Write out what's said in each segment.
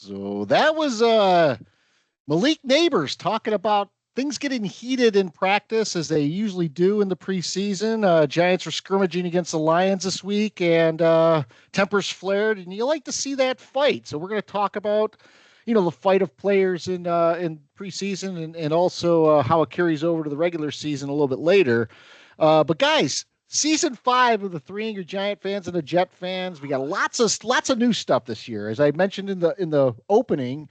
So that was Malik Neighbors talking about things getting heated in practice as they usually do in the preseason. Giants were scrimmaging against the Lions this week, and tempers flared, and you like to see that fight. So we're going to talk about, the fight of players in preseason, and also how it carries over to the regular season a little bit later. But guys, season 5 of the Three Angry Giant fans and the Jet fans, we got lots of new stuff this year. As I mentioned in the opening,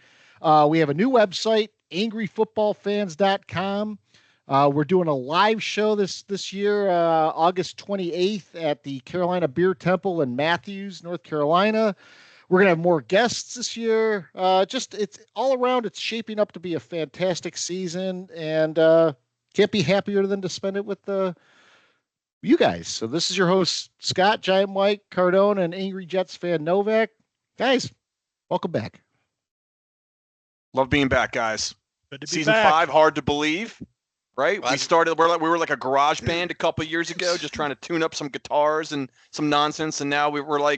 we have a new website, angryfootballfans.com. We're doing a live show this year, August 28th at the Carolina Beer Temple in Matthews, North Carolina. We're going to have more guests this year. It's all around. It's shaping up to be a fantastic season, and can't be happier than to spend it with you guys. So this is your host, Scott, Giant Mike, Cardone, and Angry Jets fan Novak. Guys, welcome back. Love being back, guys. Good to be Season back. 5, hard to believe, right? Well, We were like a garage band a couple years ago, just trying to tune up some guitars and some nonsense, and now we're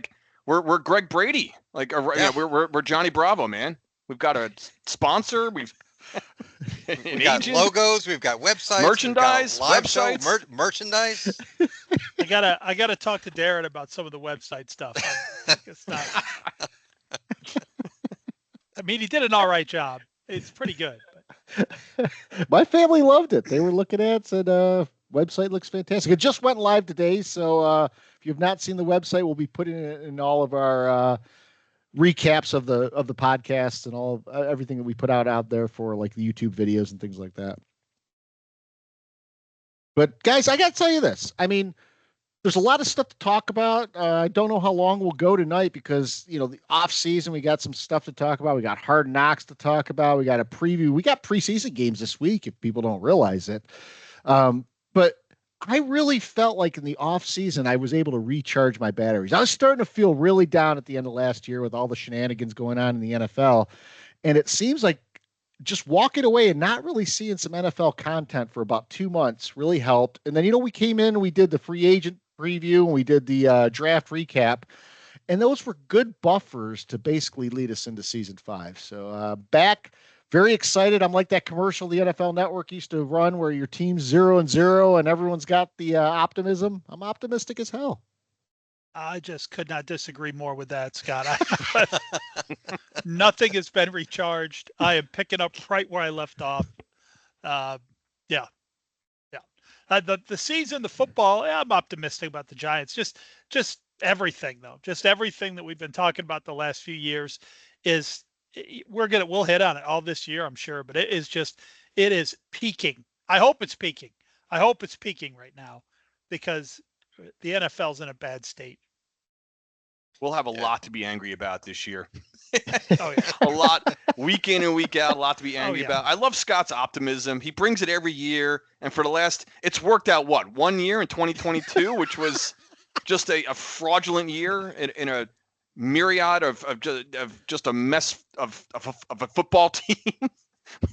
Greg Brady, we're Johnny Bravo, man. We've got a sponsor, we've got logos, we've got websites, merchandise, websites, merchandise. I gotta talk to Darren about some of the website stuff. It's not. I mean, he did an all right job. It's pretty good. But. My family loved it. They were looking at it, said, website looks fantastic. It just went live today. So if you've not seen the website, we'll be putting it in all of our recaps of the podcasts and all of everything that we put out there for like the YouTube videos and things like that. But guys, I got to tell you this. I mean, there's a lot of stuff to talk about. I don't know how long we'll go tonight because, the off season, we got some stuff to talk about. We got Hard Knocks to talk about. We got a preview. We got preseason games this week if people don't realize it. But I really felt like in the off season, I was able to recharge my batteries. I was starting to feel really down at the end of last year with all the shenanigans going on in the NFL. And it seems like just walking away and not really seeing some NFL content for about 2 months really helped. And then, we came in and we did the free agent preview and we did the draft recap, and those were good buffers to basically lead us into season 5. So back, very excited. I'm like that commercial the NFL Network used to run where your team's 0-0 and everyone's got the optimism. I'm optimistic as hell. I just could not disagree more with that, Scott. Nothing has been recharged. I am picking up right where I left off. Yeah. The season, the football, I'm optimistic about the Giants. Just everything, though. Just everything that we've been talking about the last few years is we'll hit on it all this year, I'm sure. But it is peaking. I hope it's peaking. I hope it's peaking right now because the NFL's in a bad state. We'll have a lot to be angry about this year. Oh, yeah. A lot, week in and week out, a lot to be angry about. I love Scott's optimism. He brings it every year. And for it's worked out, 1 year in 2022, which was just a fraudulent year in a myriad of just a mess of a football team.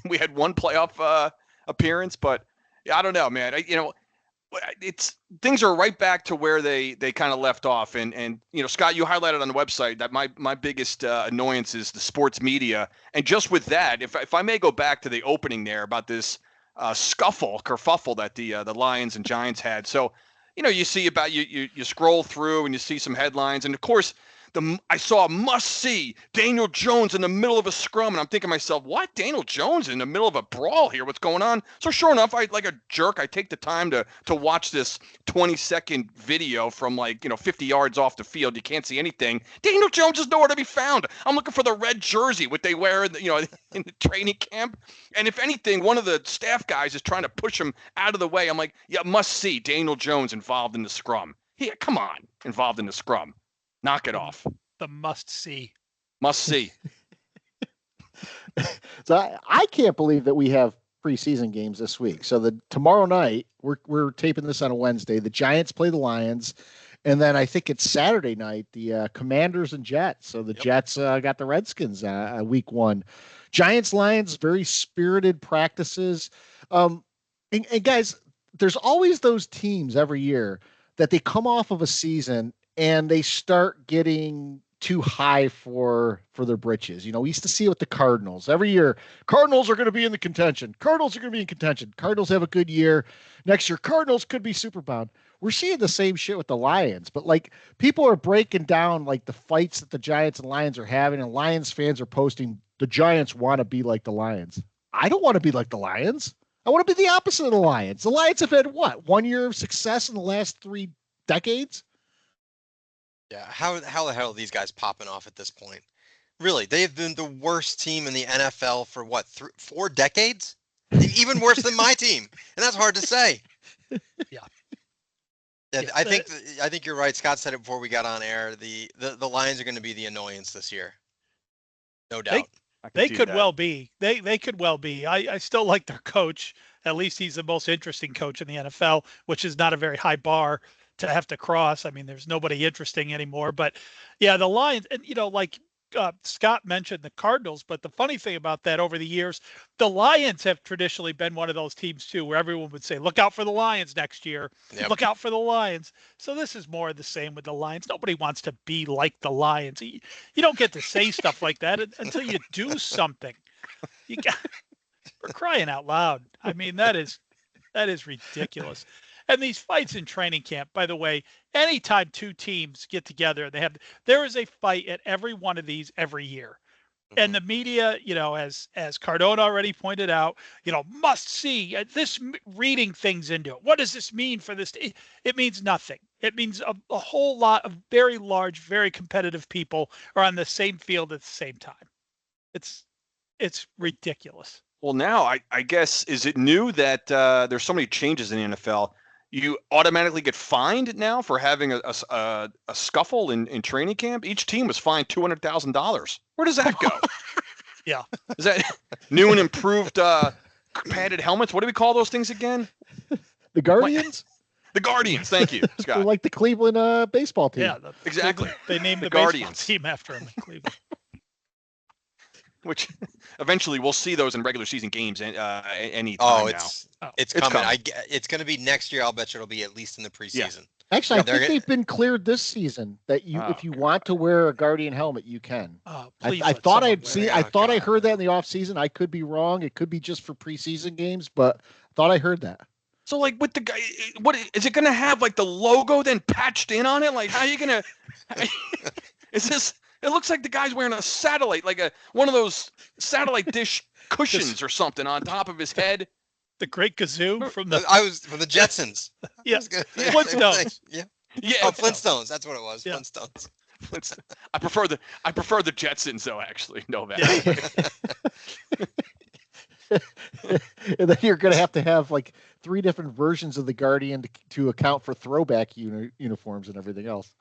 We had one playoff appearance, but I don't know, man. Things are right back to where they kind of left off. And Scott, you highlighted on the website that my biggest annoyance is the sports media. And just with that, if I may go back to the opening there about this kerfuffle that the Lions and Giants had. So, you see about you scroll through and you see some headlines, and of course I saw a must-see Daniel Jones in the middle of a scrum, and I'm thinking to myself, what? Daniel Jones in the middle of a brawl here? What's going on? So sure enough, like a jerk, I take the time to watch this 20-second video from 50 yards off the field. You can't see anything. Daniel Jones is nowhere to be found. I'm looking for the red jersey, what they wear in the training camp. And if anything, one of the staff guys is trying to push him out of the way. I'm like, yeah, must-see Daniel Jones involved in the scrum. Yeah, come on, involved in the scrum. Knock it off. The must-see. Must-see. So I can't believe that we have preseason games this week. So tomorrow night, we're taping this on a Wednesday. The Giants play the Lions, and then I think it's Saturday night, the Commanders and Jets. So the Jets got the Redskins week 1. Giants, Lions, very spirited practices. And guys, there's always those teams every year that they come off of a season and they start getting too high for their britches. We used to see it with the Cardinals every year. Cardinals are going to be in the contention. Cardinals are going to be in contention. Cardinals have a good year. Next year, Cardinals could be super bound. We're seeing the same shit with the Lions, but like people are breaking down like the fights that the Giants and Lions are having, and Lions fans are posting the Giants want to be like the Lions. I don't want to be like the Lions. I want to be the opposite of the Lions. The Lions have had what? 1 year of success in the last 3 decades? Yeah, how the hell are these guys popping off at this point? Really, they have been the worst team in the NFL for what, 4 decades? Even worse than my team, and that's hard to say. Yeah. I think you're right. Scott said it before we got on air. The Lions are going to be the annoyance this year, no doubt. They could well be. They could well be. I still like their coach. At least he's the most interesting coach in the NFL, which is not a very high bar to have to cross. I mean, there's nobody interesting anymore. But yeah, the Lions, and like Scott mentioned the Cardinals, but the funny thing about that over the years, the Lions have traditionally been one of those teams too, where everyone would say, look out for the Lions next year. Yep. Look out for the Lions. So this is more of the same with the Lions. Nobody wants to be like the Lions. You don't get to say stuff like that until you do something. We're crying out loud. I mean, that is ridiculous. And these fights in training camp, by the way, anytime 2 teams get together, there is a fight at every one of these every year. Mm-hmm. And the media, as Cardone already pointed out, must see this, reading things into it. What does this mean for this? It means nothing. It means a whole lot of very large, very competitive people are on the same field at the same time. It's ridiculous. Well, now I guess, is it new that there's so many changes in the NFL? You automatically get fined now for having a scuffle in training camp. Each team was fined $200,000. Where does that go? Yeah. Is that new and improved padded helmets? What do we call those things again? The Guardians? The Guardians. Thank you, Scott. They're like the Cleveland baseball team. Yeah, exactly. They named the Guardians team after him in Cleveland. Which eventually we'll see those in regular season games any time now. It's coming. It's going to be next year. I'll bet you it'll be at least in the preseason. Yeah. Actually, I think they've been cleared this season that if you want to wear a Guardian helmet, you can. I thought I heard that in the offseason. I could be wrong. It could be just for preseason games, but I thought I heard that. So like with the guy, what is it going to have, like the logo then patched in on it? Like how are you going to? Is this? It looks like the guy's wearing a satellite, like one of those satellite dish cushions or something on top of his head. The Great Gazoo from the Jetsons. Yeah, Flintstones. Yeah. Oh, Flintstones. That's what it was. Yeah. Flintstones. I prefer the Jetsons though. Actually, Novak. Yeah. And then you're going to have like 3 different versions of the Guardian to account for throwback uniforms and everything else.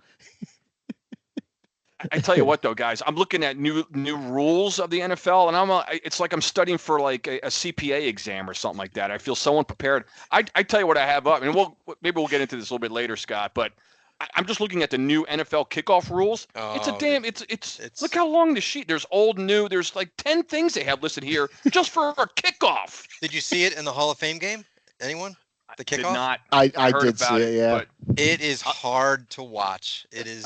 I tell you what, though, guys, I'm looking at new rules of the NFL, and it's like I'm studying for like a CPA exam or something like that. I feel so unprepared. I tell you what I have up, and maybe we'll get into this a little bit later, Scott. But I'm just looking at the new NFL kickoff rules. It's look how long the sheet. There's old, new. There's like 10 things they have listed here just for a kickoff. Did you see it in the Hall of Fame game? Anyone? The kickoff? Did not. I did see it, yeah. But it is hard to watch. It is,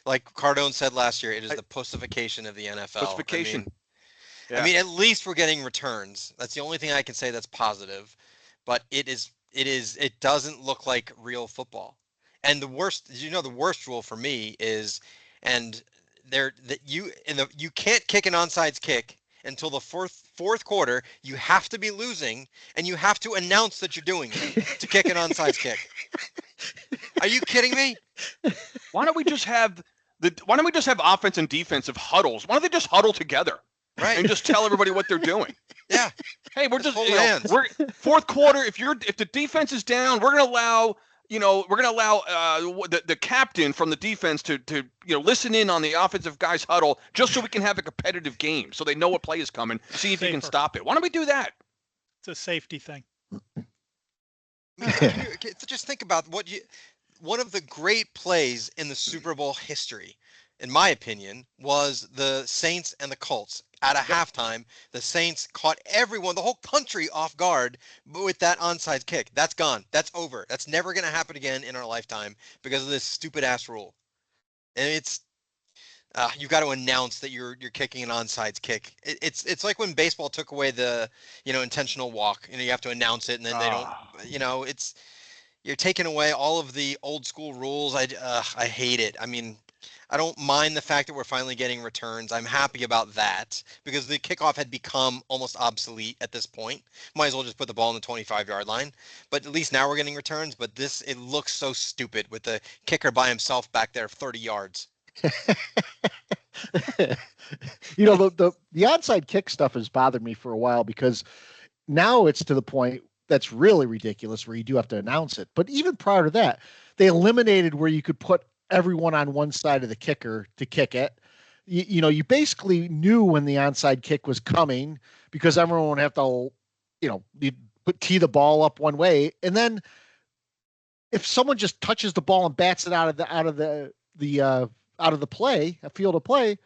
like Cardone said last year, it is the pussification of the NFL. Pussification. I mean, at least we're getting returns. That's the only thing I can say that's positive. But it doesn't look like real football. And the worst rule for me is, you can't kick an onside kick until the fourth quarter. You have to be losing, and you have to announce that you're doing it to kick an onside kick. Are you kidding me? Why don't we just have offense and defensive huddles? Why don't they just huddle together, right, and just tell everybody what they're doing? Yeah. Hey, we're we're fourth quarter. If the defense is down, we're gonna allow. The captain from the defense to listen in on the offensive guys huddle just so we can have a competitive game, so they know what play is coming. See if you can stop it. Why don't we do that? It's a safety thing. Just think about one of the great plays in the Super Bowl history, in my opinion, was the Saints and the Colts. At a halftime, the Saints caught everyone, the whole country, off guard with that onside kick. That's gone. That's over. That's never going to happen again in our lifetime because of this stupid ass rule. And You've got to announce that you're kicking an onside kick. It's like when baseball took away the intentional walk. You have to announce it, and then they don't. You're taking away all of the old school rules. I hate it. I mean, I don't mind the fact that we're finally getting returns. I'm happy about that because the kickoff had become almost obsolete at this point. Might as well just put the ball on the 25-yard line. But at least now we're getting returns. But it looks so stupid with the kicker by himself back there 30 yards. The onside kick stuff has bothered me for a while because now it's to the point that's really ridiculous where you do have to announce it. But even prior to that, they eliminated where you could put everyone on one side of the kicker to kick it. You basically knew when the onside kick was coming because everyone would have to, you tee the ball up one way. And then if someone just touches the ball and bats it out of the play, a field of play,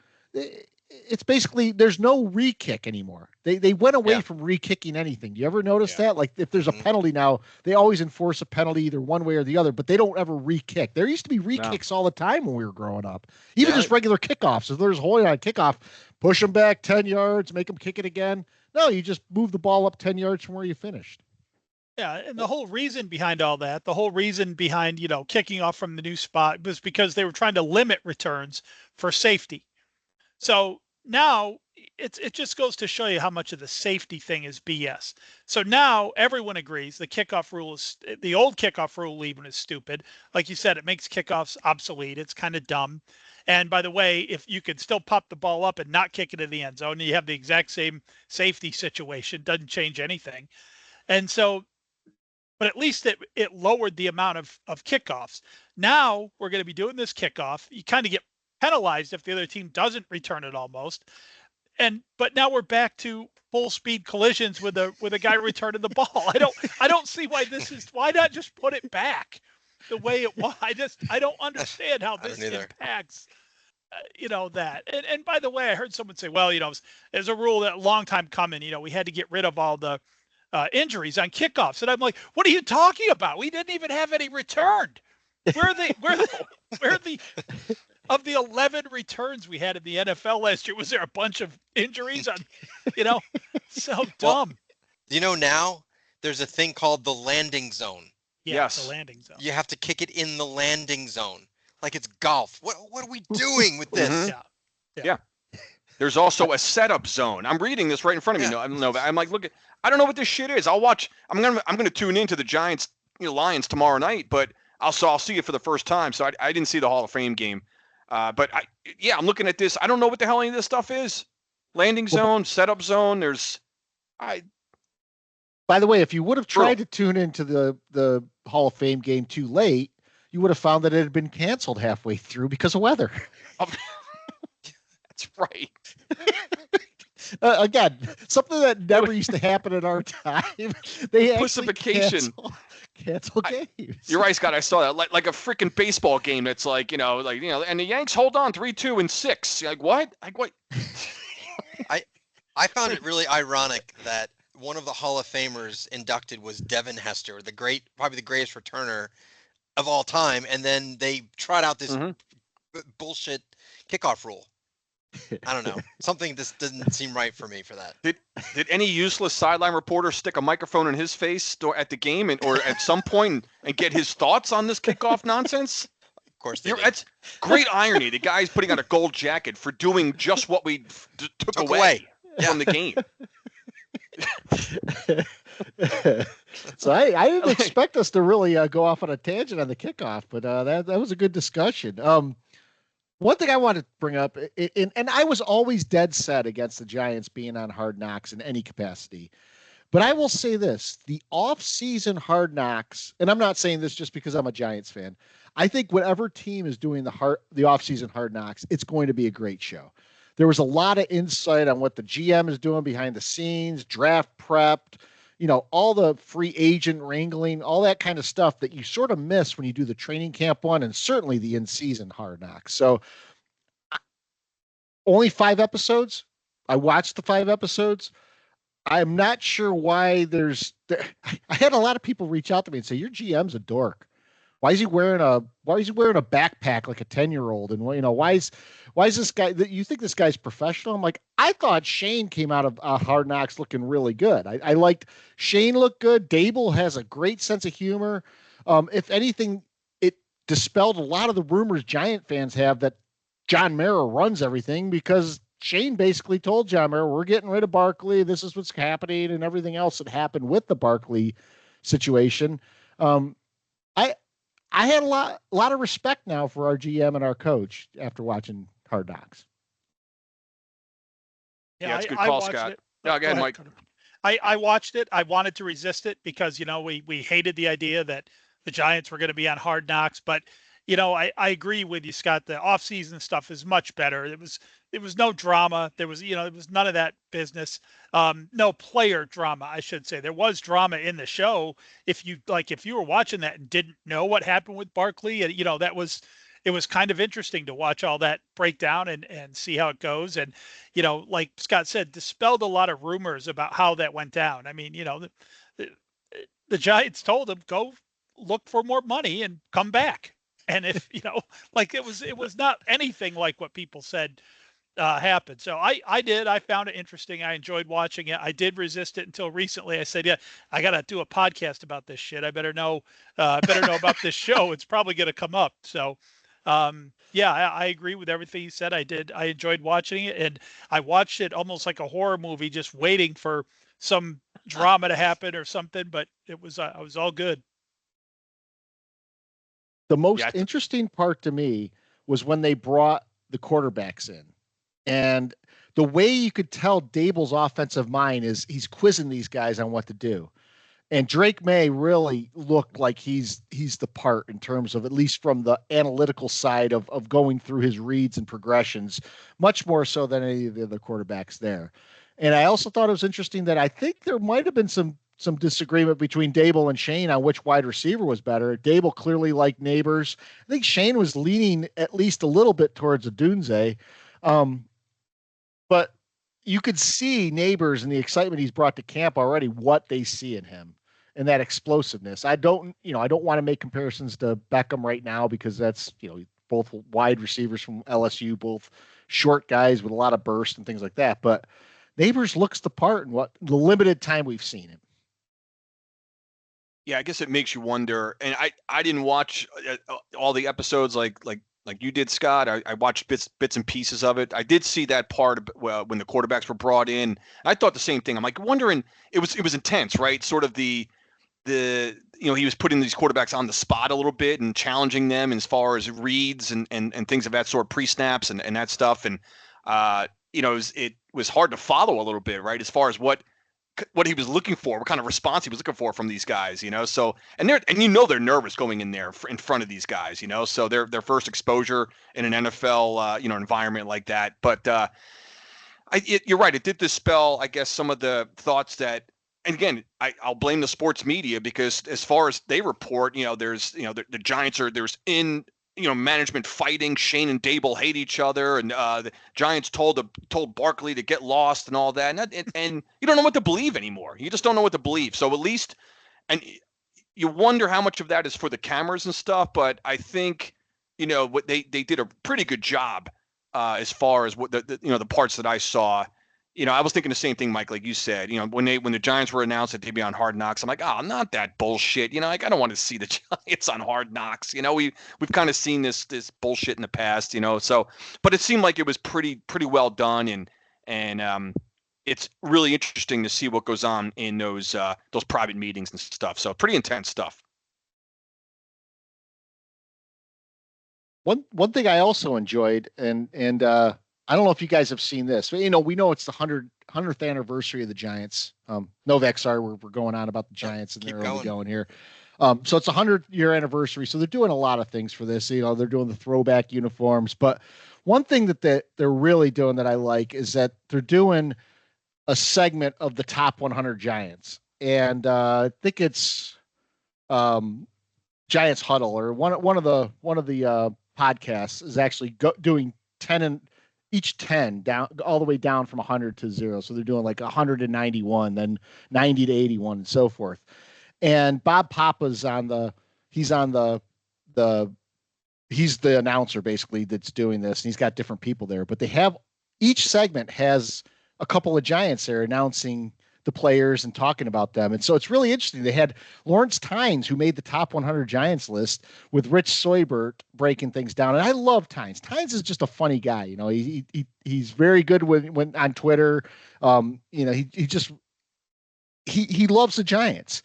it's basically there's no re-kick anymore. They went away from re-kicking anything. Do you ever notice that? Like if there's a penalty now, they always enforce a penalty either one way or the other, but they don't ever re-kick. There used to be re-kicks all the time when we were growing up. Even just regular kickoffs. If there's a holding on kickoff, push them back 10 yards, make them kick it again. No, you just move the ball up 10 yards from where you finished. Yeah, and the whole reason behind all that, the whole reason behind, kicking off from the new spot was because they were trying to limit returns for safety. So now it just goes to show you how much of the safety thing is BS. So now everyone agrees the old kickoff rule even is stupid. Like you said, it makes kickoffs obsolete. It's kind of dumb. And by the way, if you can still pop the ball up and not kick it in the end zone, you have the exact same safety situation. Doesn't change anything. And so, but at least it lowered the amount of kickoffs. Now we're going to be doing this kickoff. You kind of get penalized if the other team doesn't return it almost. But now we're back to full speed collisions with a guy returning the ball. I don't see why not just put it back the way it was. I don't understand how this impacts that. And by the way, I heard someone say, well, there's a rule that a long time coming, we had to get rid of all the injuries on kickoffs. And I'm like, what are you talking about? We didn't even have any returned. Where are the of the 11 returns we had in the NFL last year, was there a bunch of injuries on, so dumb. Now there's a thing called the landing zone. Yes. The landing zone. You have to kick it in the landing zone. Like it's golf. What are we doing with this? Mm-hmm. Yeah. There's also a setup zone. I'm reading this right in front of me. I'm like, look, I don't know what this shit is. I'll watch. I'm gonna tune into the Giants, Lions tomorrow night, but I'll see it for the first time. So I didn't see the Hall of Fame game. But I'm looking at this. I don't know what the hell any of this stuff is. Landing zone, setup zone. By the way, if you would have tried to tune into the Hall of Fame game too late, you would have found that it had been canceled halfway through because of weather. That's right. Again, something that never used to happen in our time. They actually cancel games. You're right, Scott. I saw that like a freaking baseball game. That's and the Yanks hold on 3-2 and 6. You're like what? I found it really ironic that one of the Hall of Famers inducted was Devin Hester, probably the greatest returner of all time, and then they trot out this bullshit kickoff rule. I don't know. Something just doesn't seem right for me for that. Did any useless sideline reporter stick a microphone in his face at the game or at some point and get his thoughts on this kickoff nonsense? Of course they did. That's great irony. The guy's putting on a gold jacket for doing just what we took away from the game. So I didn't expect us to really go off on a tangent on the kickoff, but that was a good discussion. One thing I want to bring up, and I was always dead set against the Giants being on Hard Knocks in any capacity, but I will say this, the off-season Hard Knocks, and I'm not saying this just because I'm a Giants fan, I think whatever team is doing the off-season Hard Knocks, it's going to be a great show. There was a lot of insight on what the GM is doing behind the scenes, draft prepped, all the free agent wrangling, all that kind of stuff that you sort of miss when you do the training camp one and certainly the in-season Hard Knocks. So only 5 episodes. I watched the 5 episodes. I'm not sure why I had a lot of people reach out to me and say, your GM's a dork. Why is he wearing a backpack like a 10-year-old? And why is this guy that you think this guy's professional? I'm like, I thought Shane came out of Hard Knocks looking really good. I liked Shane looked good. Dable has a great sense of humor. If anything, it dispelled a lot of the rumors Giant fans have that John Mara runs everything, because Shane basically told John Mara, we're getting rid of Barkley. This is what's happening, and everything else that happened with the Barkley situation. I I had a lot of respect now for our GM and our coach after watching Hard Knocks. Yeah, it's a good call, Scott. It. No, go ahead, Mike. I watched it. I wanted to resist it because, we hated the idea that the Giants were going to be on Hard Knocks. But, I agree with you, Scott. The offseason stuff is much better. It was no drama. There was, it was none of that business. No player drama, I should say. There was drama in the show. If you were watching that and didn't know what happened with Barkley, it was kind of interesting to watch all that break down and see how it goes. And, like Scott said, dispelled a lot of rumors about how that went down. I mean, the Giants told him, go look for more money and come back. And if, it was not anything like what people said happened. So I found it interesting. I enjoyed watching it. I did resist it until recently. I said, yeah, I got to do a podcast about this shit. I better know about this show. It's probably going to come up. So, I agree with everything you said. I enjoyed watching it, and I watched it almost like a horror movie, just waiting for some drama to happen or something, but it was all good. The most interesting part to me was when they brought the quarterbacks in, and the way you could tell Dable's offensive mind is he's quizzing these guys on what to do. And Drake May really looked like he's the part in terms of, at least from the analytical side of going through his reads and progressions, much more so than any of the other quarterbacks there. And I also thought it was interesting that I think there might have been some disagreement between Dable and Shane on which wide receiver was better. Dable clearly liked Neighbors. I think Shane was leaning at least a little bit towards Odunze. But you could see Neighbors and the excitement he's brought to camp already, what they see in him and that explosiveness. I don't want to make comparisons to Beckham right now, because that's, both wide receivers from LSU, both short guys with a lot of burst and things like that. But Neighbors looks the part in what the limited time we've seen him. Yeah, I guess it makes you wonder. And I didn't watch all the episodes like you did, Scott. I watched bits and pieces of it. I did see that part when the quarterbacks were brought in. I thought the same thing. I'm like wondering. It was intense, right? Sort of the he was putting these quarterbacks on the spot a little bit and challenging them as far as reads and things of that sort, pre-snaps and that stuff. And it was hard to follow a little bit, right? As far as what he was looking for, what kind of response he was looking for from these guys, So, and they're nervous going in there in front of these guys, So their first exposure in an NFL, environment like that. But you're right. It did dispel, I guess, some of the thoughts that. And again, I'll blame the sports media, because as far as they report, there's the Giants there's management fighting. Shane and Dable hate each other, and the Giants told Barkley to get lost and all that, and you don't know what to believe anymore. You just don't know what to believe. So at least, and you wonder how much of that is for the cameras and stuff. But I think what they did a pretty good job as far as what the parts that I saw. I was thinking the same thing, Mike, like you said. When the Giants were announced that they'd be on Hard Knocks, I'm like, oh, not that bullshit. I don't want to see the Giants on Hard Knocks. We've kind of seen this bullshit in the past. So, but it seemed like it was pretty well done, and it's really interesting to see what goes on in those private meetings and stuff. So, pretty intense stuff. One thing I also enjoyed, and I don't know if you guys have seen this, but we know it's the 100th anniversary of the Giants. Novak, sorry, we're going on about the Giants, and they're only going here. So it's a 100-year anniversary. So they're doing a lot of things for this. They're doing the throwback uniforms. But one thing that they're really doing that I like is that they're doing a segment of the top 100 Giants, and I think it's Giants Huddle, or one of the podcasts is actually doing 10 down all the way down from 100 to 0. So they're doing like 191, then 90 to 81, and so forth. And Bob Papa's on the he's the announcer basically that's doing this, and he's got different people there. But they have each segment has a couple of Giants there announcing the players and talking about them. And so it's really interesting. They had Lawrence Tynes, who made the top 100 Giants list, with Rich Soibert breaking things down. And I love Tynes. Tynes is just a funny guy. You know, he's very good when on Twitter. You know, he loves the Giants.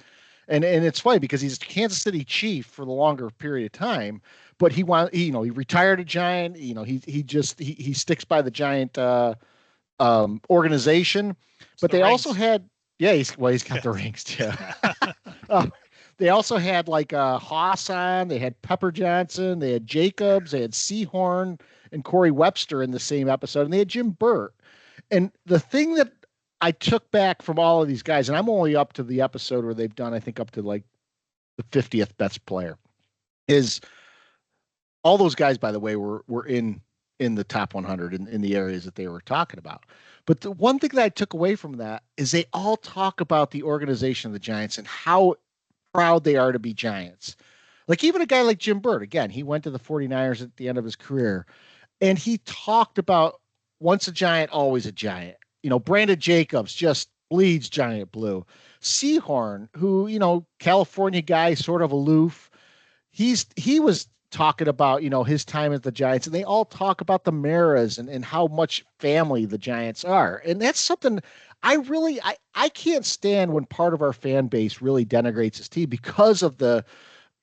And it's funny because he's a Kansas City Chief for the longer period of time, but he retired a Giant. You know, he sticks by the Giant organization. But they also had, he's got the rings too. They also had like Haas on. They had Pepper Johnson. They had Jacobs. They had Seahorn and Corey Webster in the same episode, and they had Jim Burt. And the thing that I took back from all of these guys, and I'm only up to the episode where they've done, I think, up to like the 50th best player, is all those guys, by the way, were in the top 100 in the areas that they were talking about. But the one thing that I took away from that is they all talk about the organization of the Giants and how proud they are to be Giants. Like even a guy like Jim Burt, again, he went to the 49ers at the end of his career, and he talked about once a Giant, always a Giant. You know, Brandon Jacobs just bleeds Giant blue. Seahorn, who, you know, California guy, sort of aloof. He was talking about, you know, his time at the Giants, and they all talk about the Maras and how much family the Giants are. And that's something I can't stand when part of our fan base really denigrates this team because of the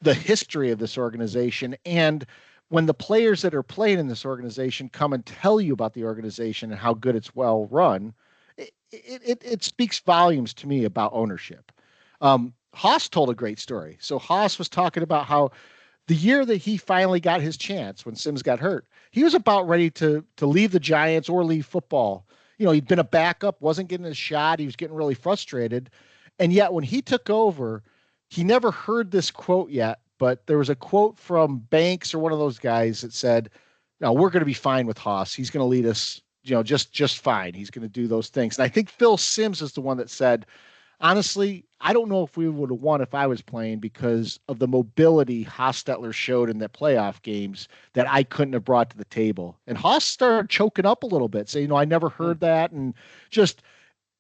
history of this organization. And when the players that are playing in this organization come and tell you about the organization and how good it's well run, it speaks volumes to me about ownership. Haas told a great story. So Haas was talking about how the year that he finally got his chance when Sims got hurt, he was about ready to leave the Giants or leave football. You know, he'd been a backup, wasn't getting a shot. He was getting really frustrated. And yet when he took over, he never heard this quote yet, but there was a quote from Banks or one of those guys that said, no, we're going to be fine with Haas. He's going to lead us, you know, just fine. He's going to do those things. And I think Phil Simms is the one that said, honestly, I don't know if we would have won if I was playing because of the mobility Hostetler showed in the playoff games that I couldn't have brought to the table. And Haas started choking up a little bit, saying, I never heard that. And just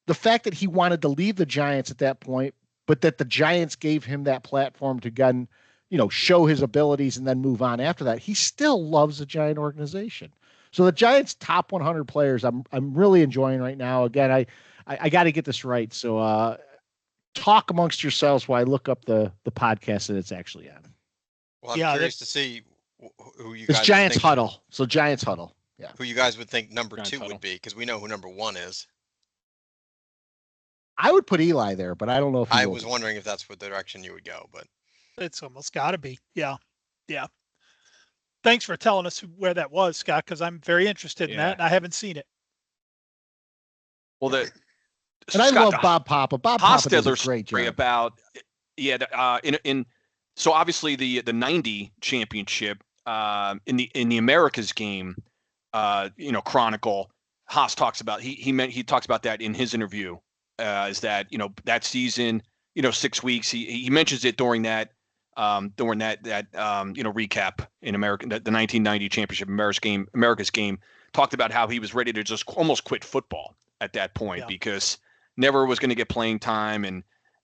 the fact that he wanted to leave the Giants at that point, but that the Giants gave him that platform to gun, you know, show his abilities and then move on after that. He still loves the Giant organization. So the Giants top 100 players, I'm really enjoying right now. Again, I got to get this right. So, talk amongst yourselves while I look up the podcast that it's actually on. Well, I'm curious to see who you guys. It's Giants Huddle. So Giants Huddle. Yeah. Who you guys would think number Giants 2 Huddle would be, because we know who number 1 is. I would put Eli there, but I don't know if I was wondering if that's what direction you would go, but It's almost got to be. Yeah. Yeah. Thanks for telling us where that was, Scott, because I'm very interested in that, and I haven't seen it. Well, and I love Bob Papa. Bob Papa does a great job. About so obviously the 90 championship in the Americas game, Chronicle, Haas talks about he talks about that in his interview, is that that season, 6 weeks, he mentions it during that recap in America, the 1990 championship America's game, talked about how he was ready to just almost quit football at that point because never was going to get playing time.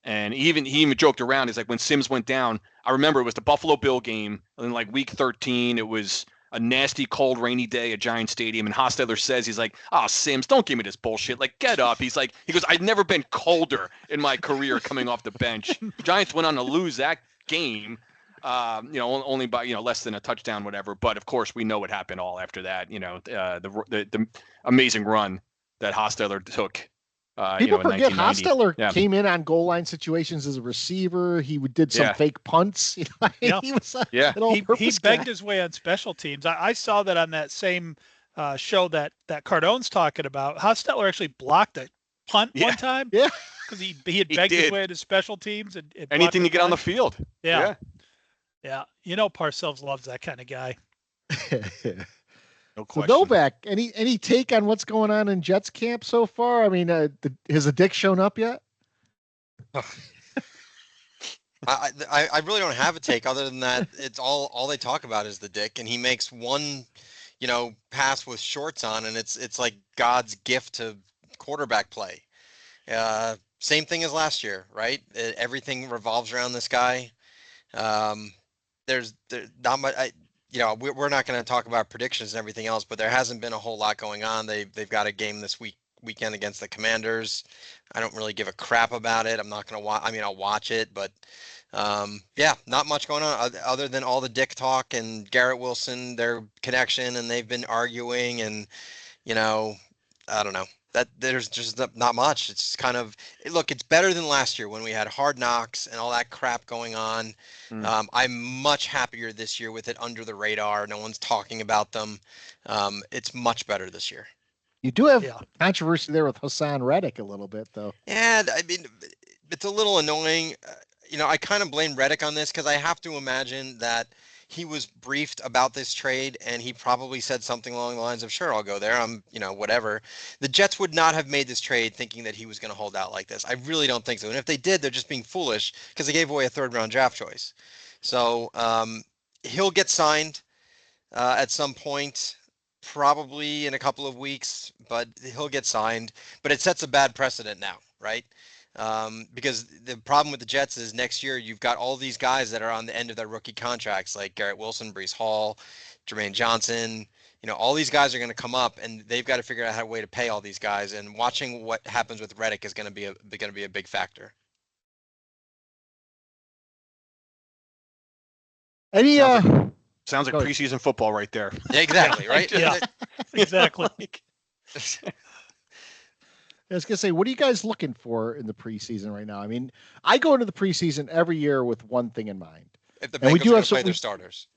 And he even joked around. He's like, when Sims went down, I remember it was the Buffalo Bill game. And then like week 13, it was a nasty, cold, rainy day at Giant Stadium. And Hostetler says, he's like, Sims, don't give me this bullshit. Like, get up. He goes, I've never been colder in my career coming off the bench. Giants went on to lose that game, only by, less than a touchdown, whatever. But of course, we know what happened all after that, the amazing run that Hostetler took. People forget Hostetler came in on goal line situations as a receiver. He did some fake punts. He was he begged his way on special teams. I saw that on that same show that Cardone's talking about. Hostetler actually blocked a punt one time. Yeah, because he had begged his way into special teams and anything to get on the field. Yeah. Parcells loves that kind of guy. No question. So Novak, any take on what's going on in Jets camp so far? I mean, has the dick shown up yet? I really don't have a take other than that. It's all they talk about is the dick, and he makes one, pass with shorts on, and it's like God's gift to quarterback play. Same thing as last year, right? Everything revolves around this guy. There's not much. We're not going to talk about predictions and everything else, but there hasn't been a whole lot going on. They've got a game this weekend against the Commanders. I don't really give a crap about it. I'm not going to watch. I mean, I'll watch it, but not much going on other than all the dick talk and Garrett Wilson, their connection, and they've been arguing, and I don't know. That there's just not much. It's kind of look. It's better than last year when we had Hard Knocks and all that crap going on. I'm much happier this year with it under the radar. No one's talking about them. It's much better this year. You do have controversy there with Hassan Reddick a little bit, though. Yeah, I mean, it's a little annoying. I kind of blame Reddick on this because I have to imagine that he was briefed about this trade and he probably said something along the lines of, sure, I'll go there. Whatever. The Jets would not have made this trade thinking that he was going to hold out like this. I really don't think so. And if they did, they're just being foolish because they gave away a 3rd-round draft choice. So he'll get signed at some point, probably in a couple of weeks, but he'll get signed. But it sets a bad precedent now, right? Because the problem with the Jets is next year you've got all these guys that are on the end of their rookie contracts, like Garrett Wilson, Breece Hall, Jermaine Johnson. All these guys are going to come up, and they've got to figure out a way to pay all these guys. And watching what happens with Reddick is going to be a big factor. Any sounds like preseason football right there. Yeah, exactly, right? Yeah, exactly. I was going to say, what are you guys looking for in the preseason right now? I mean, I go into the preseason every year with one thing in mind. If the Bengals do have play their starters.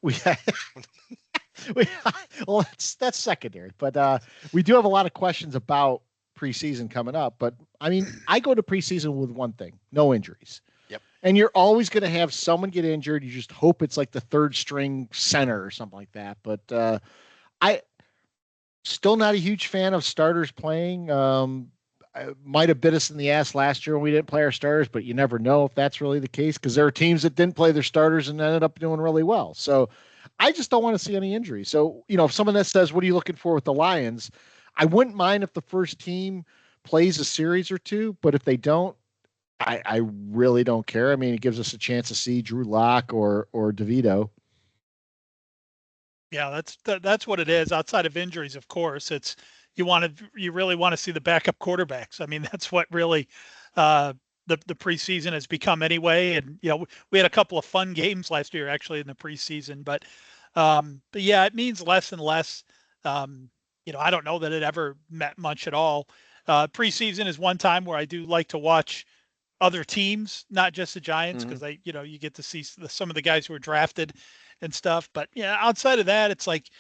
Well, that's secondary. But we do have a lot of questions about preseason coming up. But, I mean, I go to preseason with one thing, no injuries. Yep. And you're always going to have someone get injured. You just hope it's like the 3rd-string center or something like that. But I still not a huge fan of starters playing. Might have bit us in the ass last year when we didn't play our starters, but you never know if that's really the case because there are teams that didn't play their starters and ended up doing really well. So I just don't want to see any injuries. So, if someone that says, what are you looking for with the Lions? I wouldn't mind if the first team plays a series or two, but if they don't, I really don't care. I mean, it gives us a chance to see Drew Lock or DeVito. Yeah, that's what it is. Outside of injuries, of course, it's you really want to see the backup quarterbacks. I mean, that's what really the preseason has become anyway. And we had a couple of fun games last year actually in the preseason, but yeah, it means less and less. I don't know that it ever meant much at all. Preseason is one time where I do like to watch other teams, not just the Giants, because you get to see some of the guys who are drafted and stuff. But yeah, outside of that, it's like,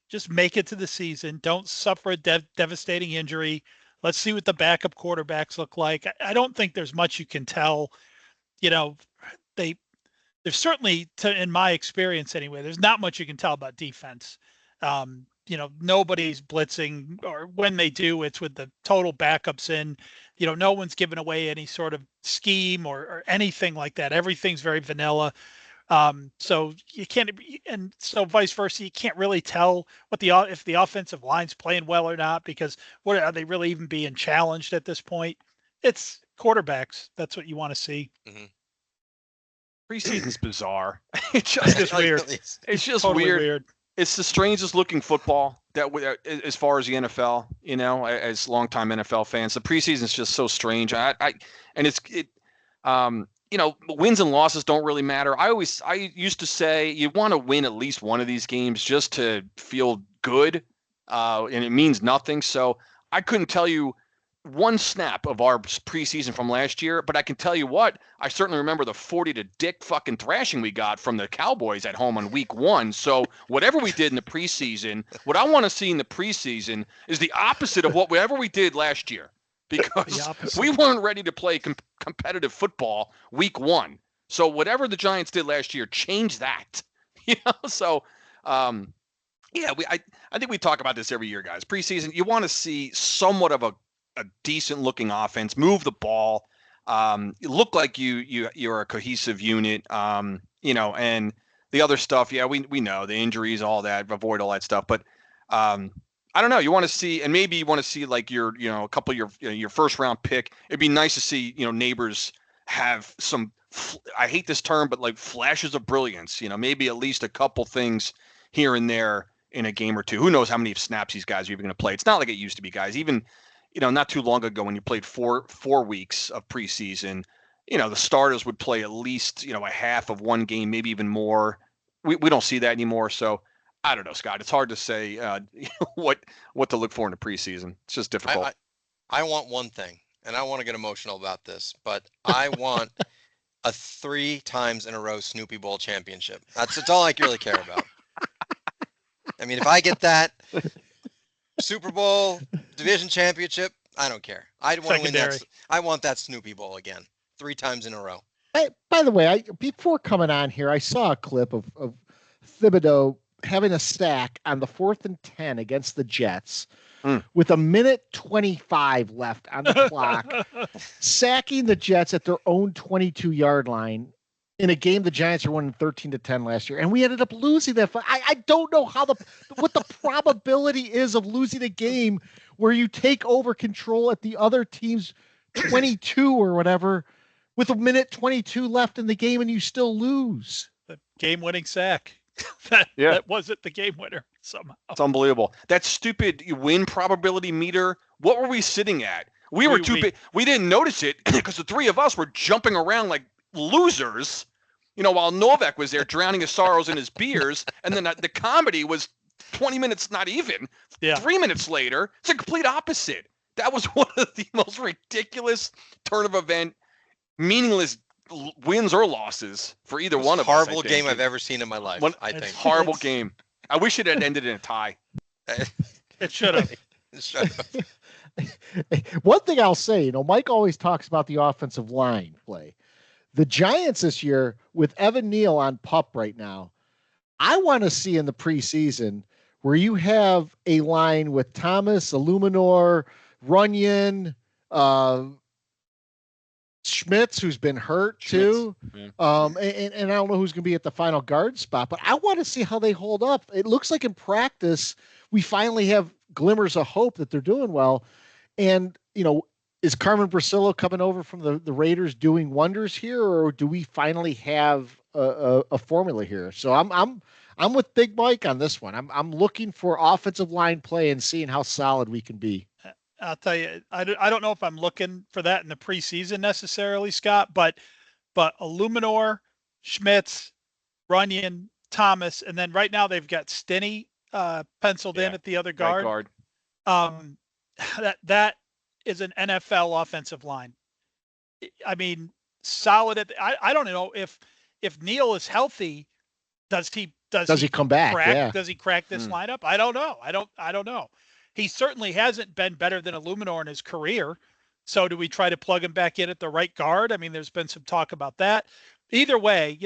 just make it to the season. Don't suffer a devastating injury. Let's see what the backup quarterbacks look like. I don't think there's much you can tell. There's certainly, in my experience anyway, there's not much you can tell about defense. Nobody's blitzing, or when they do, it's with the total backups in. No one's giving away any sort of scheme or anything like that. Everything's very vanilla. So you can't, and so vice versa, you can't really tell if the offensive line's playing well or not, because what are they really even being challenged at this point? It's quarterbacks. That's what you want to see. Mm-hmm. Preseason's bizarre. It's just weird. It's just totally weird. It's the strangest looking football as far as the NFL, as longtime NFL fans, the preseason is just so strange. Wins and losses don't really matter. I used to say you want to win at least one of these games just to feel good, and it means nothing. So I couldn't tell you one snap of our preseason from last year, but I can tell you what, I certainly remember the 40-dick fucking thrashing we got from the Cowboys at home on week 1. So whatever we did in the preseason, what I want to see in the preseason is the opposite of whatever we did last year. Because we weren't ready to play competitive football week 1. So whatever the Giants did last year, change that. So I think we talk about this every year, guys. Preseason, you want to see somewhat of a decent looking offense, move the ball. You look like you're a cohesive unit. And the other stuff, yeah, we know the injuries, all that, avoid all that stuff. But I don't know. You want to see, and maybe you want to see like a couple of your first round pick. It'd be nice to see, Neighbors have some. I hate this term, but like flashes of brilliance. Maybe at least a couple things here and there in a game or two. Who knows how many snaps these guys are even going to play? It's not like it used to be, guys. Even not too long ago when you played four weeks of preseason, the starters would play at least a half of one game, maybe even more. We don't see that anymore. So I don't know, Scott. It's hard to say what to look for in the preseason. It's just difficult. I want one thing, and I want to get emotional about this, but I want a 3 times in a row Snoopy Bowl championship. That's all I really care about. I mean, if I get that Super Bowl division championship, I don't care. I want to win that. I want that Snoopy Bowl again, 3 times in a row. By the way, before coming on here, I saw a clip of Thibodeau having a sack on the 4th and 10 against the Jets with 1:25 left on the clock, sacking the Jets at their own 22-yard line in a game the Giants were winning 13-10 last year, and we ended up losing that. I don't know what the probability is of losing a game where you take over control at the other team's 22 or whatever with 1:22 left in the game and you still lose. The game-winning sack. That wasn't the game winner somehow. It's unbelievable. That stupid win probability meter. What were we sitting at? We were too big. We didn't notice it because the 3 of us were jumping around like losers, while Novak was there drowning his sorrows in his beers. And then the comedy was 20 minutes, not even. 3 minutes later, it's a complete opposite. That was one of the most ridiculous turn of event, meaningless wins or losses for either one of us. Horrible game I've ever seen in my life. I think horrible game. I wish it had ended in a tie. It should have. One thing I'll say, Mike always talks about the offensive line play. The Giants this year with Evan Neal on PUP right now, I want to see in the preseason where you have a line with Thomas, Illuminor, Runyon, Schmitz, who's been hurt too. Yeah. And I don't know who's going to be at the final guard spot, but I want to see how they hold up. It looks like in practice, we finally have glimmers of hope that they're doing well. And, is Carmen Brasillo coming over from the Raiders doing wonders here, or do we finally have a formula here? So I'm with Big Mike on this one. I'm looking for offensive line play and seeing how solid we can be. I'll tell you, I don't know if I'm looking for that in the preseason necessarily, Scott, but Illuminor, Schmitz, Runyon, Thomas, and then right now they've got Stinney penciled in at the other guard. That is an NFL offensive line. I mean, solid. I don't know if Neal is healthy, does he come back? Does he crack this lineup? I don't know. I don't know. He certainly hasn't been better than Illuminor in his career. So do we try to plug him back in at the right guard? I mean, there's been some talk about that. Either way,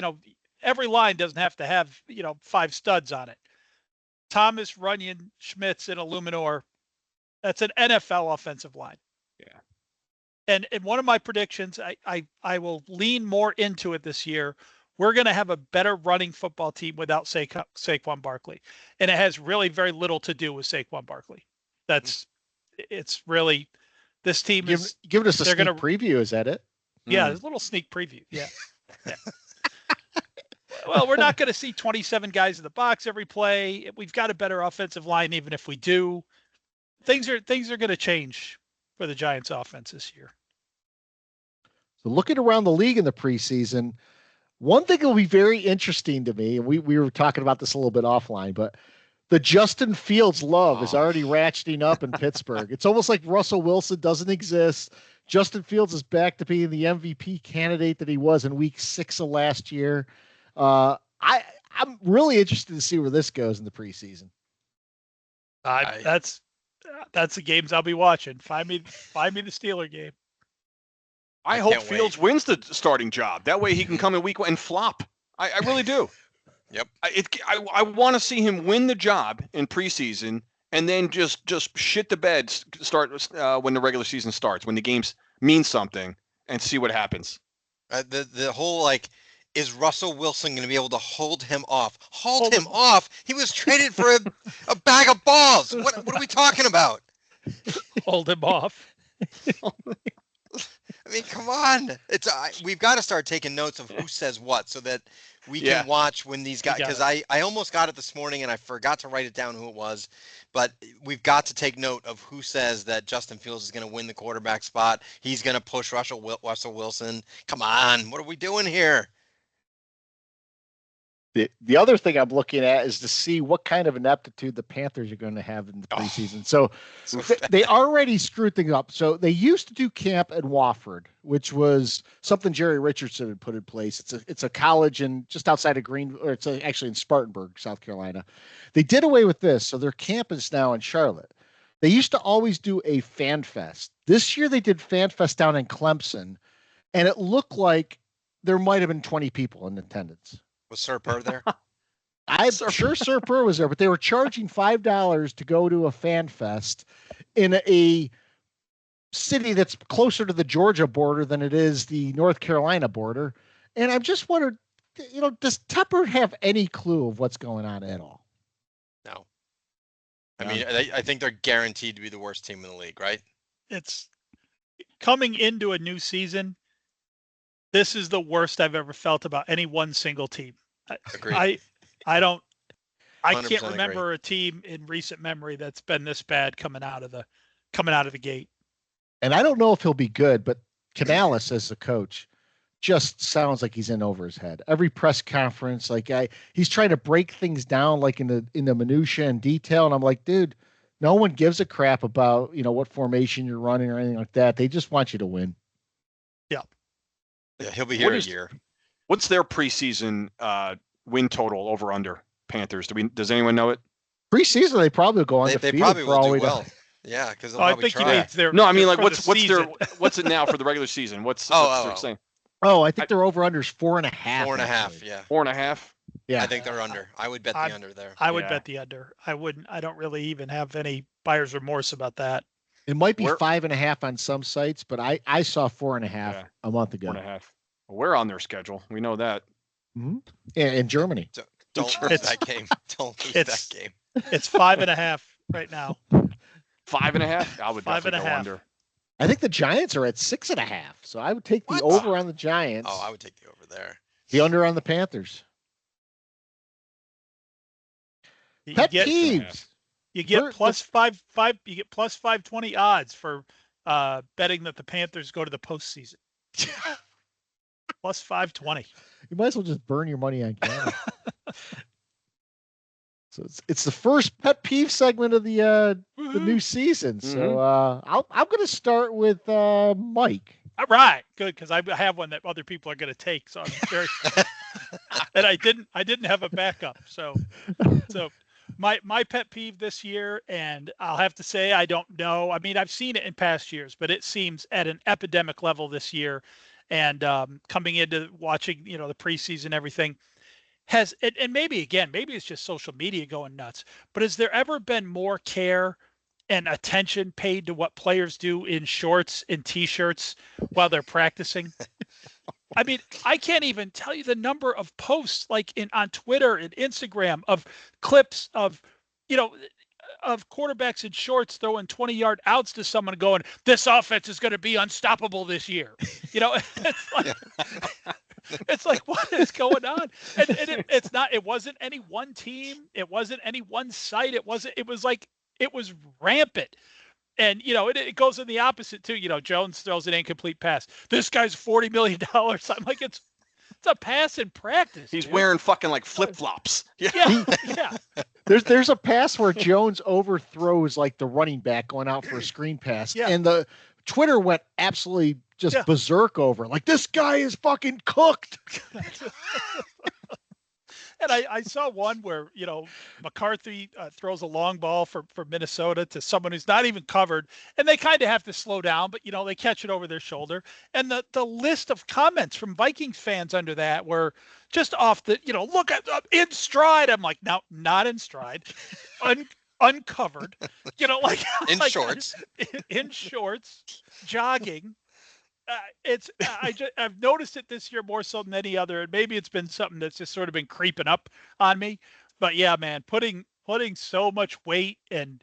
every line doesn't have to have, 5 studs on it. Thomas, Runyon, Schmitz, and Illuminor, that's an NFL offensive line. Yeah. And one of my predictions, I will lean more into it this year. We're going to have a better running football team without Saquon Barkley. And it has really very little to do with Saquon Barkley. It's really, this team is giving us a sneak preview. Is that it? Yeah, there's a little sneak preview. Yeah. Well, we're not going to see 27 guys in the box every play. We've got a better offensive line, even if we do. Things are going to change for the Giants offense this year. So looking around the league in the preseason, one thing that will be very interesting to me, and we were talking about this a little bit offline, but the Justin Fields love is already ratcheting up in Pittsburgh. It's almost like Russell Wilson doesn't exist. Justin Fields is back to being the MVP candidate that he was in week 6 of last year. I'm really interested to see where this goes in the preseason. That's the games I'll be watching. Find me the Steeler game. I hope Fields wins the starting job. That way he can come in week 1 and flop. I really do. Yep. I want to see him win the job in preseason and then just shit the bed start when the regular season starts, when the games mean something, and see what happens. The whole like, is Russell Wilson going to be able to hold him off? Hold him off? He was traded for a bag of balls. What are we talking about? Hold him off. I mean, come on. We've got to start taking notes of who says what so that we can watch when these guys, because I almost got it this morning and I forgot to write it down who it was, but we've got to take note of who says that Justin Fields is going to win the quarterback spot. He's going to push Russell Wilson. Come on. What are we doing here? The other thing I'm looking at is to see what kind of ineptitude the Panthers are going to have in the preseason. So they already screwed things up. So they used to do camp at Wofford, which was something Jerry Richardson had put in place. It's a college in just outside of it's actually in Spartanburg, South Carolina. They did away with this, so their camp is now in Charlotte. They used to always do a fan fest. This year they did fan fest down in Clemson, and it looked like there might have been 20 people in attendance. Was Sir Purr there? I'm sure Sir Purr was there, but they were charging $5 to go to a fan fest in a city that's closer to the Georgia border than it is the North Carolina border. And I'm just wondering, does Tepper have any clue of what's going on at all? No. I mean, I think they're guaranteed to be the worst team in the league, right? It's coming into a new season. This is the worst I've ever felt about any one single team. Agreed. I can't agree. remember a team in recent memory that's been this bad coming out of the gate. And I don't know if he'll be good, but Canales as a coach just sounds like he's in over his head. Every press conference, he's trying to break things down like in the minutia and detail. And I'm like, dude, no one gives a crap about, what formation you're running or anything like that. They just want you to win. Yeah, he'll be here a year. What's their preseason win total over under Panthers? Does anyone know it? Preseason, they probably go undefeated. They probably for all will we do well. know. Yeah, because I think try. No, I mean, like, what's it now for the regular season? What's they're saying? Oh, I think their over under is 4.5. 4.5, yeah. 4.5. Yeah, I think they're under. I would bet the under there. I would bet the under. I don't really even have any buyer's remorse about that. It might be 5.5 on some sites, but I saw 4.5 a month ago. 4.5. Well, we're on their schedule. We know that. Mm-hmm. Yeah, in Germany. Don't lose that game. Don't lose that game. It's 5.5 right now. 5.5? I would definitely go under. I think the Giants are at 6.5. So I would take the over on the Giants. Oh, I would take the over there. The under on the Panthers. Pet Peeves. You get plus 5. You get plus 520 odds for betting that the Panthers go to the postseason. Plus 520. You might as well just burn your money on camera. So it's the first pet peeve segment of the new season. So I'm going to start with Mike. All right, good, because I have one that other people are going to take. So I'm very and I didn't have a backup. So my pet peeve this year, and I'll have to say I don't know. I mean, I've seen it in past years, but it seems at an epidemic level this year. And coming into watching, the preseason, everything and maybe it's just social media going nuts. But has there ever been more care and attention paid to what players do in shorts and T-shirts while they're practicing? I mean, I can't even tell you the number of posts on Twitter and Instagram of clips of, of quarterbacks in shorts throwing 20-yard outs to someone going, this offense is going to be unstoppable this year. It's like, what is going on? And it wasn't any one team. It wasn't any one site. It was rampant. And, it goes in the opposite too. Jones throws an incomplete pass. This guy's $40 million. I'm like, it's a pass in practice. He's wearing fucking like flip-flops. Yeah. There's a pass where Jones overthrows like the running back going out for a screen pass. Yeah. And the Twitter went absolutely just berserk over. Like, this guy is fucking cooked. And I saw one where, McCarthy throws a long ball for Minnesota to someone who's not even covered. And they kind of have to slow down, but, they catch it over their shoulder. And the list of comments from Vikings fans under that were just off the, look at in stride. I'm like, no, not in stride. Uncovered, in shorts, jogging. I've noticed it this year more so than any other, and maybe it's been something that's just sort of been creeping up on me. But yeah, man, putting so much weight, and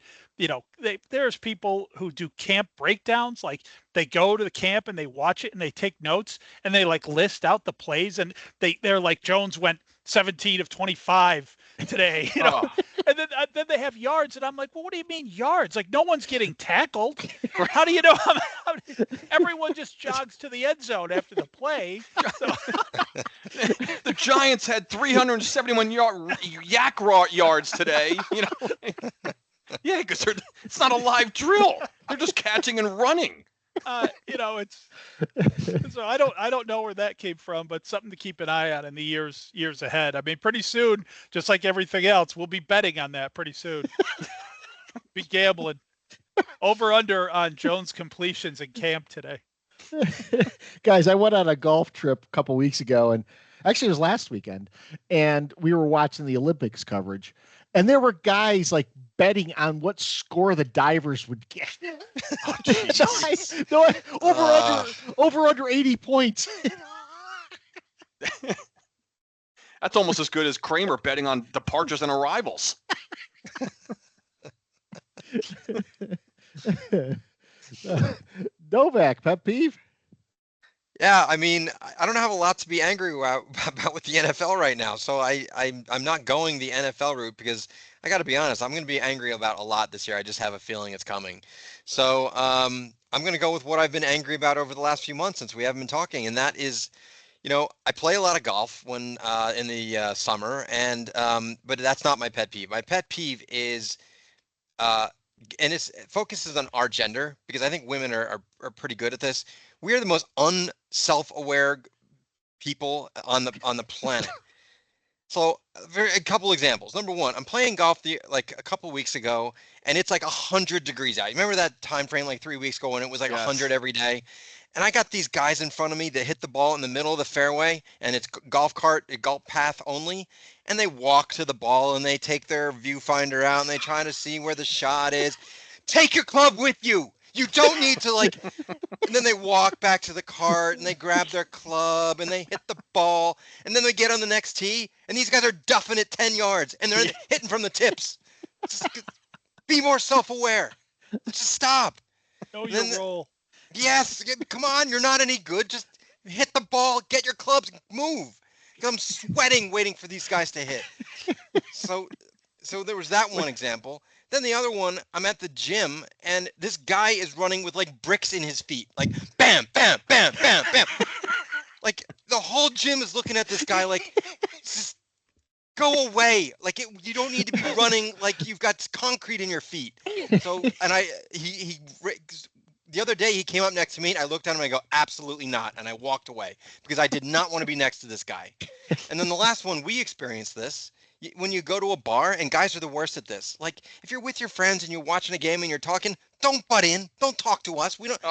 there's people who do camp breakdowns. Like they go to the camp and they watch it and they take notes and they like list out the plays, and they're like, Jones went 17 of 25 today, and then they have yards, and I'm like, well, what do you mean yards? Like no one's getting tackled. How do you know? Everyone just jogs to the end zone after the play. So. The Giants had 371 yak yards today. Yeah, because it's not a live drill. They're just catching and running. It's so I don't know where that came from, but something to keep an eye on in the years ahead. I mean, pretty soon, just like everything else, we'll be betting on that pretty soon. Be gambling over under on Jones completions in camp today. Guys, I went on a golf trip a couple weeks ago, and actually it was last weekend, and we were watching the Olympics coverage, and there were guys like betting on what score the divers would get. Over under 80 points. That's almost as good as Kramer betting on departures and arrivals. Novak, pet peeve? Yeah, I mean, I don't have a lot to be angry about with the NFL right now. So I'm not going the NFL route because I got to be honest, I'm going to be angry about a lot this year. I just have a feeling it's coming. So I'm going to go with what I've been angry about over the last few months since we haven't been talking, and that is, I play a lot of golf when in the summer, and but that's not my pet peeve. My pet peeve is and it focuses on our gender, because I think women are pretty good at this. We are the most unself-aware people on the planet. So a couple examples. Number one, I'm playing golf a couple weeks ago, and it's like 100 degrees out. You remember that time frame like 3 weeks ago when it was like 100 every day? And I got these guys in front of me that hit the ball in the middle of the fairway, and it's golf path only. And they walk to the ball and they take their viewfinder out and they try to see where the shot is. Take your club with you. You don't need to and then they walk back to the cart and they grab their club and they hit the ball, and then they get on the next tee and these guys are duffing it 10 yards and they're hitting from the tips. Just be more self-aware. Just stop. Know your role. Yes, come on. You're not any good. Just hit the ball, get your clubs, move. I'm sweating waiting for these guys to hit. So there was that one example. Then the other one, I'm at the gym and this guy is running with like bricks in his feet, like bam, bam, bam, bam, bam. Like the whole gym is looking at this guy like, just go away. Like you don't need to be running like you've got concrete in your feet. So, and the other day he came up next to me and I looked at him and I go, absolutely not. And I walked away because I did not want to be next to this guy. And then the last one, we experienced this. When you go to a bar, and guys are the worst at this. Like if you're with your friends and you're watching a game and you're talking, don't butt in. Don't talk to us. We don't.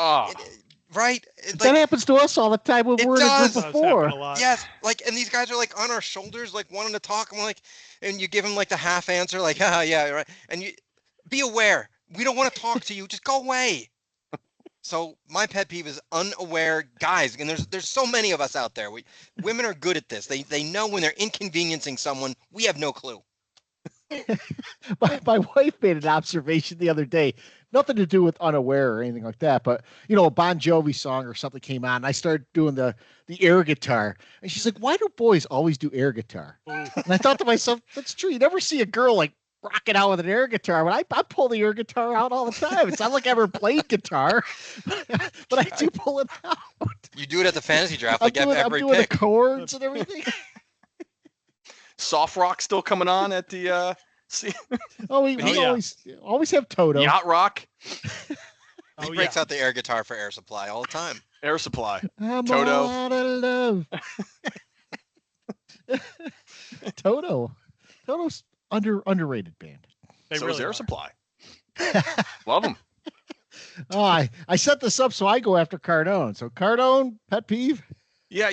Right? That happens to us all the time when we're in a group of four. Yes. And these guys are like on our shoulders, like wanting to talk. I'm like, and you give them like the half answer, like, yeah, right. And you be aware. We don't want to talk to you. Just go away. So my pet peeve is unaware guys, and there's so many of us out there. Women are good at this. They know when they're inconveniencing someone. We have no clue. My wife made an observation the other day, nothing to do with unaware or anything like that, but a Bon Jovi song or something came on, and I started doing the air guitar, and she's like, "Why do boys always do air guitar?" And I thought to myself, that's true. You never see a girl like rocking out with an air guitar, but I pull the air guitar out all the time. It's not like I ever played guitar, but I do pull it out. You do it at the fantasy draft, like every I'm doing pick. The chords and everything. Soft rock still coming on at the we always have Toto. Yacht rock. He breaks out the air guitar for Air Supply all the time. Air Supply. I'm Toto. all out of love. Toto's underrated band. So is Air Supply. Love them. I set this up so I go after Cardone. So Cardone, pet peeve? Yeah,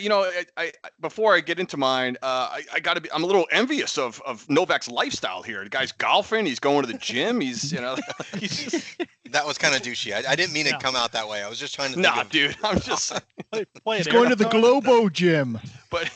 I before I get into mine, I got to be. I'm a little envious of Novak's lifestyle here. The guy's golfing. He's going to the gym. He's he's That was kind of douchey. I didn't mean it to come out that way. I was just trying to think nah, of, dude. I'm just. He's going to the Globo gym. But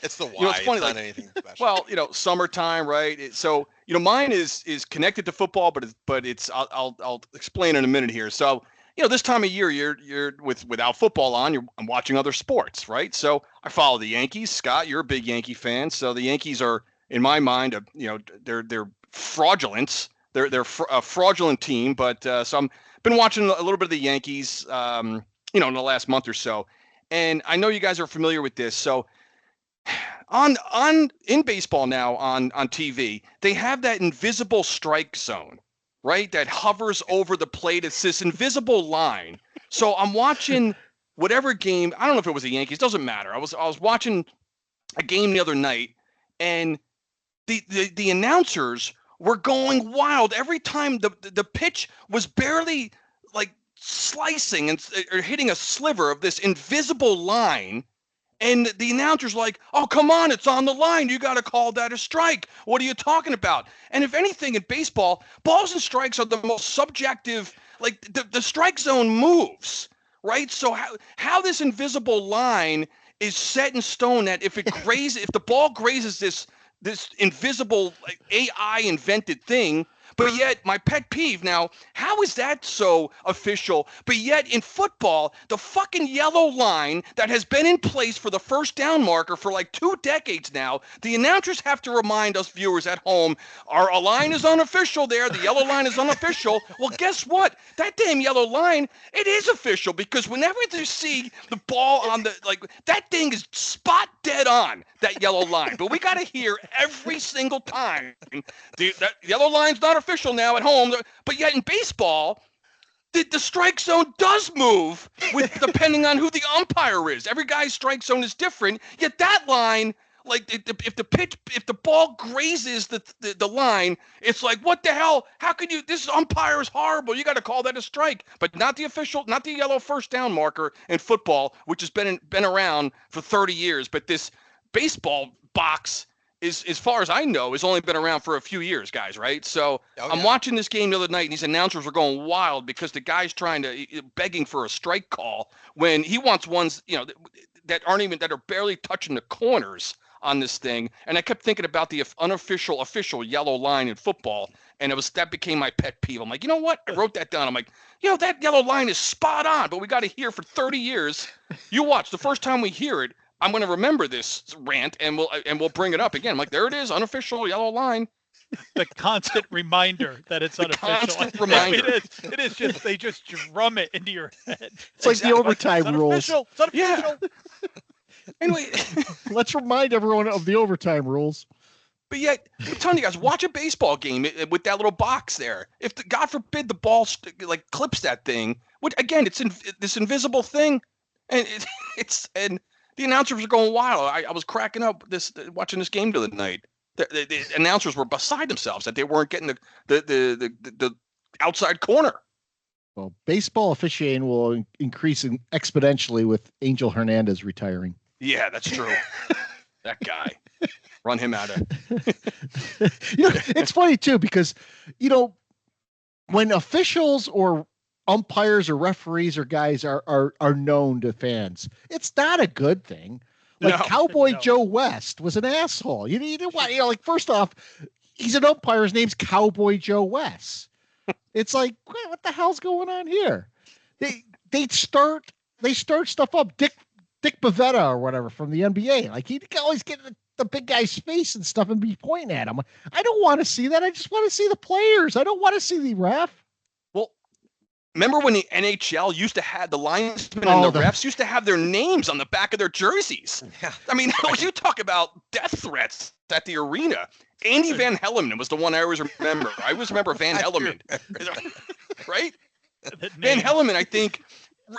it's the why. it's funny, it's like, not anything special. well, summertime, right? So mine is connected to football, but it's I'll explain in a minute here. So. This time of year, you're without football on. I'm watching other sports, right? So I follow the Yankees. Scott, you're a big Yankee fan, so the Yankees are, in my mind, they're fraudulent. They're a fraudulent team. But so I'm been watching a little bit of the Yankees, in the last month or so, and I know you guys are familiar with this. So in baseball now on TV, they have that invisible strike zone. Right, that hovers over the plate. It's this invisible line. So I'm watching whatever game. I don't know if it was the Yankees. Doesn't matter. I was watching a game the other night, and the announcers were going wild every time the pitch was barely like slicing or hitting a sliver of this invisible line. And the announcer's like, oh, come on, it's on the line. You got to call that a strike. What are you talking about? And if anything, in baseball, balls and strikes are the most subjective. Like, the strike zone moves, right? So how this invisible line is set in stone that if the ball grazes this invisible, like, AI invented thing, but yet my pet peeve now, how is that so official? But yet in football, the fucking yellow line that has been in place for the first down marker for like 2 decades now, the announcers have to remind us viewers at home, our line is unofficial there. The yellow line is unofficial. Well, guess what? That damn yellow line, it is official, because whenever you see the ball on that thing is spot dead on, that yellow line. But we got to hear every single time that yellow line's not official now at home, but yet in baseball, the strike zone does move with depending on who the umpire is. Every guy's strike zone is different. Yet that line, like if the ball grazes the line, it's like, what the hell? How could you? This umpire is horrible. You got to call that a strike, but not the yellow first down marker in football, which has been around for 30 years. But this baseball box is, as far as I know, has only been around for a few years, guys, right? So I'm watching this game the other night, and these announcers were going wild because the guy's begging for a strike call when he wants ones, that are barely touching the corners on this thing. And I kept thinking about the unofficial, official yellow line in football, and that became my pet peeve. I'm like, you know what? I wrote that down. I'm like, that yellow line is spot on, but we got to hear for 30 years. You watch, the first time we hear it, I'm going to remember this rant, and we'll bring it up again. I'm like, there it is, unofficial yellow line. The constant reminder that it's unofficial. Constant reminder. It is just, they just drum it into your head. It's like the overtime rules. It's unofficial. Yeah. Anyway, let's remind everyone of the overtime rules. But yet, I'm telling you guys, watch a baseball game with that little box there. If God forbid the ball clips that thing, which again, it's this invisible thing, and and the announcers are going wild. I was cracking up watching this game the other night. The announcers were beside themselves that they weren't getting the outside corner. Well, baseball officiating will increase exponentially with Angel Hernandez retiring. Yeah, that's true. That guy. Run him out of. It's funny too, because when officials or umpires or referees or guys are known to fans, it's not a good thing. Like Cowboy Joe West was an asshole. You know what? First off, he's an umpire. His name's Cowboy Joe West. It's like, what the hell's going on here? They start stuff up. Dick Bavetta or whatever from the NBA. Like, he'd always get the big guy's face and stuff and be pointing at him. I don't want to see that. I just want to see the players. I don't want to see the ref. Well, remember when the NHL used to have the linesmen and the refs used to have their names on the back of their jerseys? Yeah. I mean, you talk about death threats at the arena. Andy Van Hellemond was the one I always remember. I always remember Van Hellemond. Right? Van Hellemond, I think,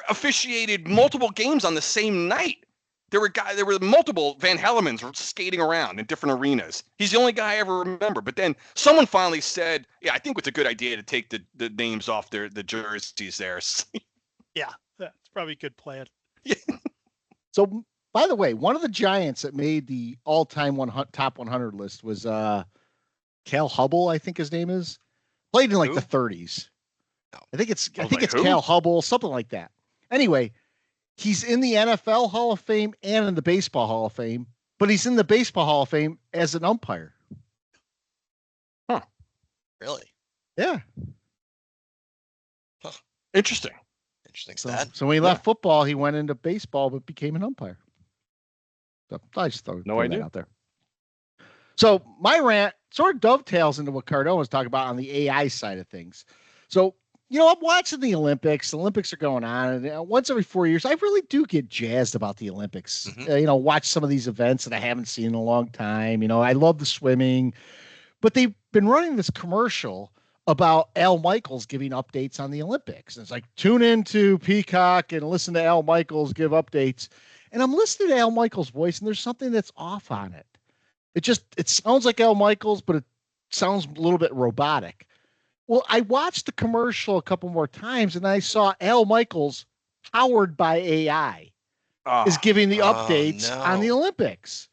officiated multiple games on the same night. There were multiple Van Hellemonds skating around in different arenas. He's the only guy I ever remember. But then someone finally said, "Yeah, I think it's a good idea to take the names off the jerseys there." Yeah, that's probably a good plan. Yeah. So By the way, one of the Giants that made the all-time top 100 list was Cal Hubble, I think his name is. Played in like the 30s. No. I think it's who? Cal Hubble, something like that. Anyway, he's in the NFL Hall of Fame and in the Baseball Hall of Fame, but he's in the Baseball Hall of Fame as an umpire. Huh. Really? Yeah. Huh. Interesting. Interesting So, stat. so when he left football, he went into baseball, but became an umpire. So I just throw that out there. So my rant sort of dovetails into what Cardone was talking about on the AI side of things. So, I'm watching the Olympics. The Olympics are going on, and once every 4 years, I really do get jazzed about the Olympics. Mm-hmm. Watch some of these events that I haven't seen in a long time. I love the swimming, but they've been running this commercial about Al Michaels giving updates on the Olympics. And it's like, tune into Peacock and listen to Al Michaels give updates. And I'm listening to Al Michaels' voice, and there's something that's off on it. It sounds like Al Michaels, but it sounds a little bit robotic. Well, I watched the commercial a couple more times, and I saw Al Michaels, powered by AI, is giving the updates on the Olympics.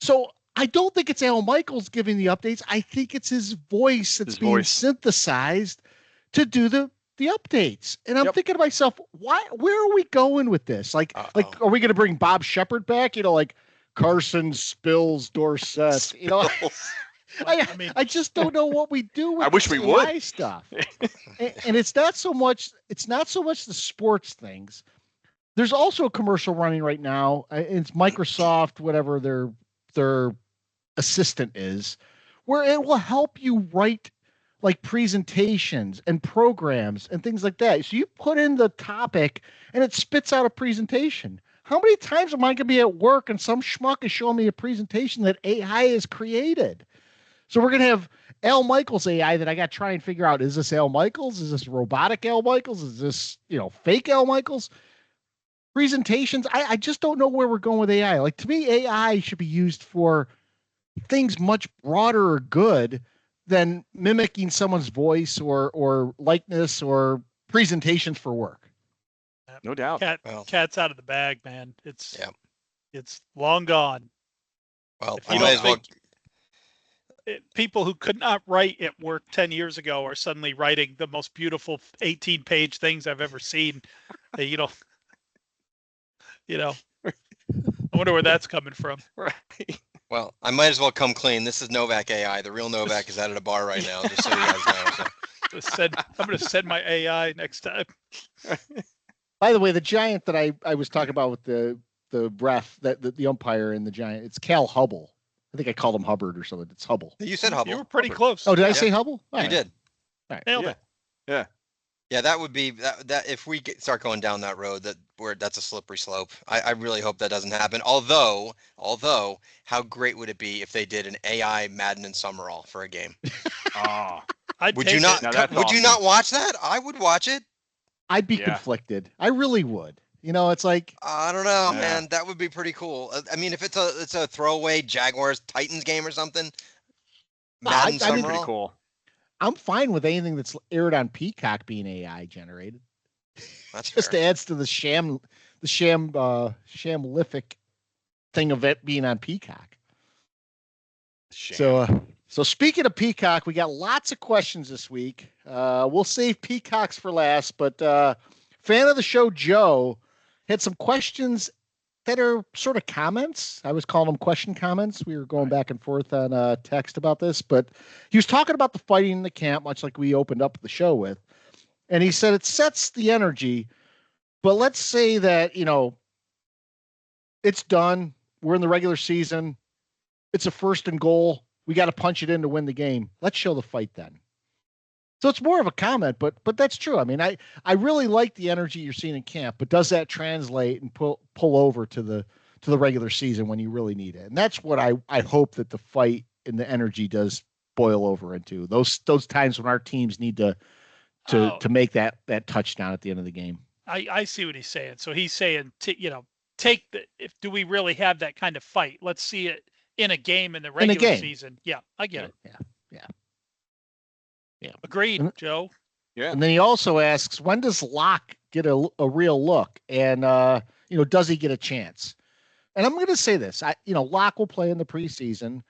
So I don't think it's Al Michaels giving the updates. I think it's his voice that's being synthesized to do the updates. And I'm thinking to myself, where are we going with this? Like, are we going to bring Bob Shepard back? Like Carson Spills Dorsett, I just don't know what we do with I wish we AI would. stuff. and it's not so much the sports things. There's also a commercial running right now. It's Microsoft, whatever their assistant is, where it will help you write like presentations and programs and things like that. So you put in the topic and it spits out a presentation. How many times am I going to be at work and some schmuck is showing me a presentation that AI has created? So we're going to have Al Michaels AI that I got to try and figure out, is this Al Michaels? Is this robotic Al Michaels? Is this, fake Al Michaels? Presentations. I just don't know where we're going with AI. Like, to me, AI should be used for things much broader or good than mimicking someone's voice or likeness or presentations for work. No doubt. Cat's out of the bag, man. It's long gone. Well, I might as well. People who could not write at work 10 years ago are suddenly writing the most beautiful 18-page things I've ever seen. I wonder where that's coming from. Right. Well, I might as well come clean. This is Novak AI. The real Novak is out at a bar right now, just so you guys know. So. I'm going to send my AI next time. By the way, the Giant that I was talking about with the ref, the umpire and the Giant, it's Cal Hubble. I think I called him Hubbard or something. It's Hubble. You said Hubble. You were pretty close. Oh, did I say Hubble? You did. All right. Nailed it. Yeah. Yeah, that would be that if we start going down that road, that's a slippery slope. I really hope that doesn't happen. Although, how great would it be if they did an AI Madden and Summerall for a game? Would you not watch that? I would watch it. I'd be conflicted. I really would. It's like, I don't know, man. That would be pretty cool. I mean, if it's a throwaway Jaguars Titans game or something, Madden Summerall. Pretty cool. I'm fine with anything that's aired on Peacock being AI generated. That's just fair. adds to the shamlific thing of it being on Peacock. So speaking of Peacock, we got lots of questions this week. We'll save Peacocks for last, but fan of the show Joe had some questions that are sort of comments. I was calling them question comments. We were going back and forth on text about this, but he was talking about the fighting in the camp, much like we opened up the show with. And he said it sets the energy, but let's say that, it's done. We're in the regular season. It's a 1st and goal. We got to punch it in to win the game. Let's show the fight then. So it's more of a comment, but that's true. I mean, I really like the energy you're seeing in camp, but does that translate and pull over to the regular season when you really need it? And that's what I hope that the fight and the energy does boil over into those times when our teams need to make that touchdown at the end of the game. I see what he's saying. So he's saying, do we really have that kind of fight? Let's see it in a game in the regular season. Yeah, I get it. Yeah. Agreed, Joe. Yeah. And then he also asks, when does Locke get a real look? And, does he get a chance? and I'm going to say this, Locke will play in the preseason.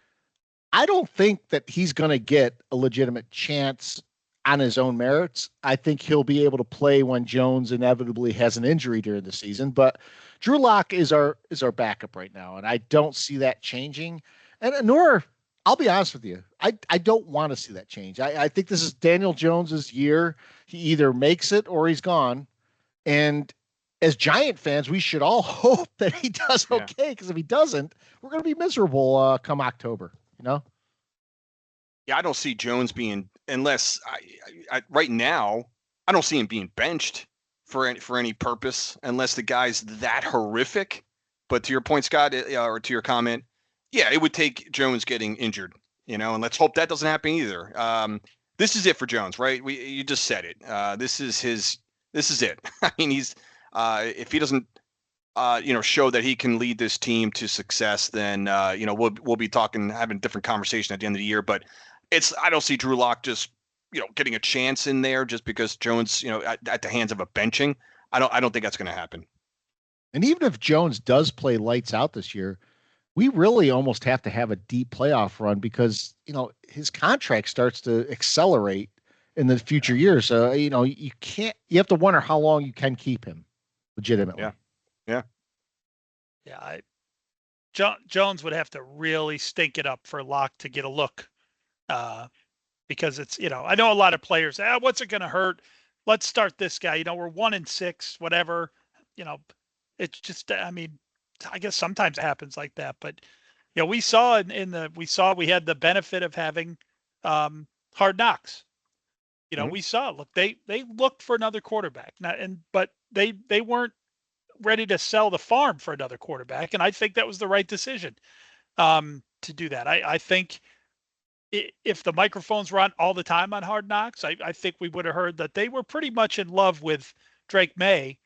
I don't think that he's going to get a legitimate chance on his own merits. I think he'll be able to play when Jones inevitably has an injury during the season. But Drew Lock is our backup right now, and I don't see that changing. And nor, I'll be honest with you, I don't want to see that change. I think this is Daniel Jones's year. He either makes it or he's gone. And as Giant fans, we should all hope that he does okay, because if he doesn't, we're going to be miserable come October. Yeah, I don't see Jones being, unless I right now, I don't see him being benched for any purpose unless the guy's that horrific. But to your point, Scott, or to your comment, yeah, it would take Jones getting injured, and let's hope that doesn't happen either. This is it for Jones, right? You just said it. This is it. I mean, he's if he doesn't show that he can lead this team to success, then we'll be having a different conversation at the end of the year. But I don't see Drew Lock just getting a chance in there just because Jones at the hands of a benching. I don't think that's going to happen. And even if Jones does play lights out this year, we really almost have to have a deep playoff run because his contract starts to accelerate in the future years. So you have to wonder how long you can keep him legitimately. Yeah. Jones would have to really stink it up for Locke to get a look, because it's I know a lot of players. What's it going to hurt? Let's start this guy. We're 1-6, whatever. It's just. I mean, I guess sometimes it happens like that, but we saw we had the benefit of having Hard Knocks. We saw. Look, they looked for another quarterback, but they weren't ready to sell the farm for another quarterback. And I think that was the right decision to do that. I think if the microphones were on all the time on Hard Knocks, I think we would have heard that they were pretty much in love with Drake May.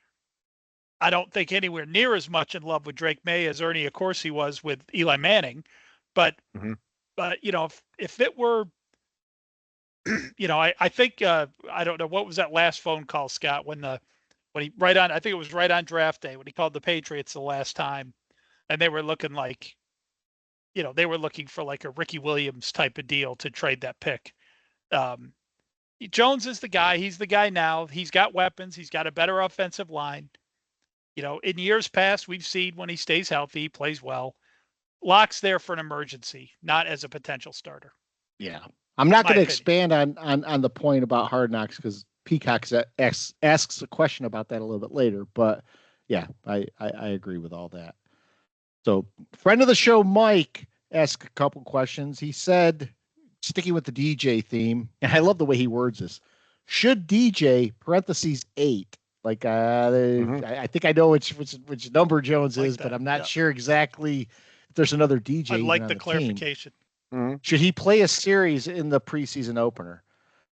I don't think anywhere near as much in love with Drake May as Ernie Accorsi was with Eli Manning. But, if it were, I think, I don't know, what was that last phone call, Scott, I think it was right on draft day when he called the Patriots the last time, and they were looking like, they were looking for like a Ricky Williams type of deal to trade that pick. Jones is the guy. He's the guy now. He's got weapons. He's got a better offensive line. In years past, we've seen when he stays healthy, he plays well. Locke's there for an emergency, not as a potential starter. Yeah. I'm not going to expand on the point about Hard Knocks because Peacock asks a question about that a little bit later. But yeah, I agree with all that. So friend of the show, Mike, asked a couple questions. He said, sticking with the DJ theme, and I love the way he words this, should DJ parentheses 8, like I think I know which number Jones is, but I'm not sure exactly if there's another DJ. I like the clarification. Should he play a series in the preseason opener?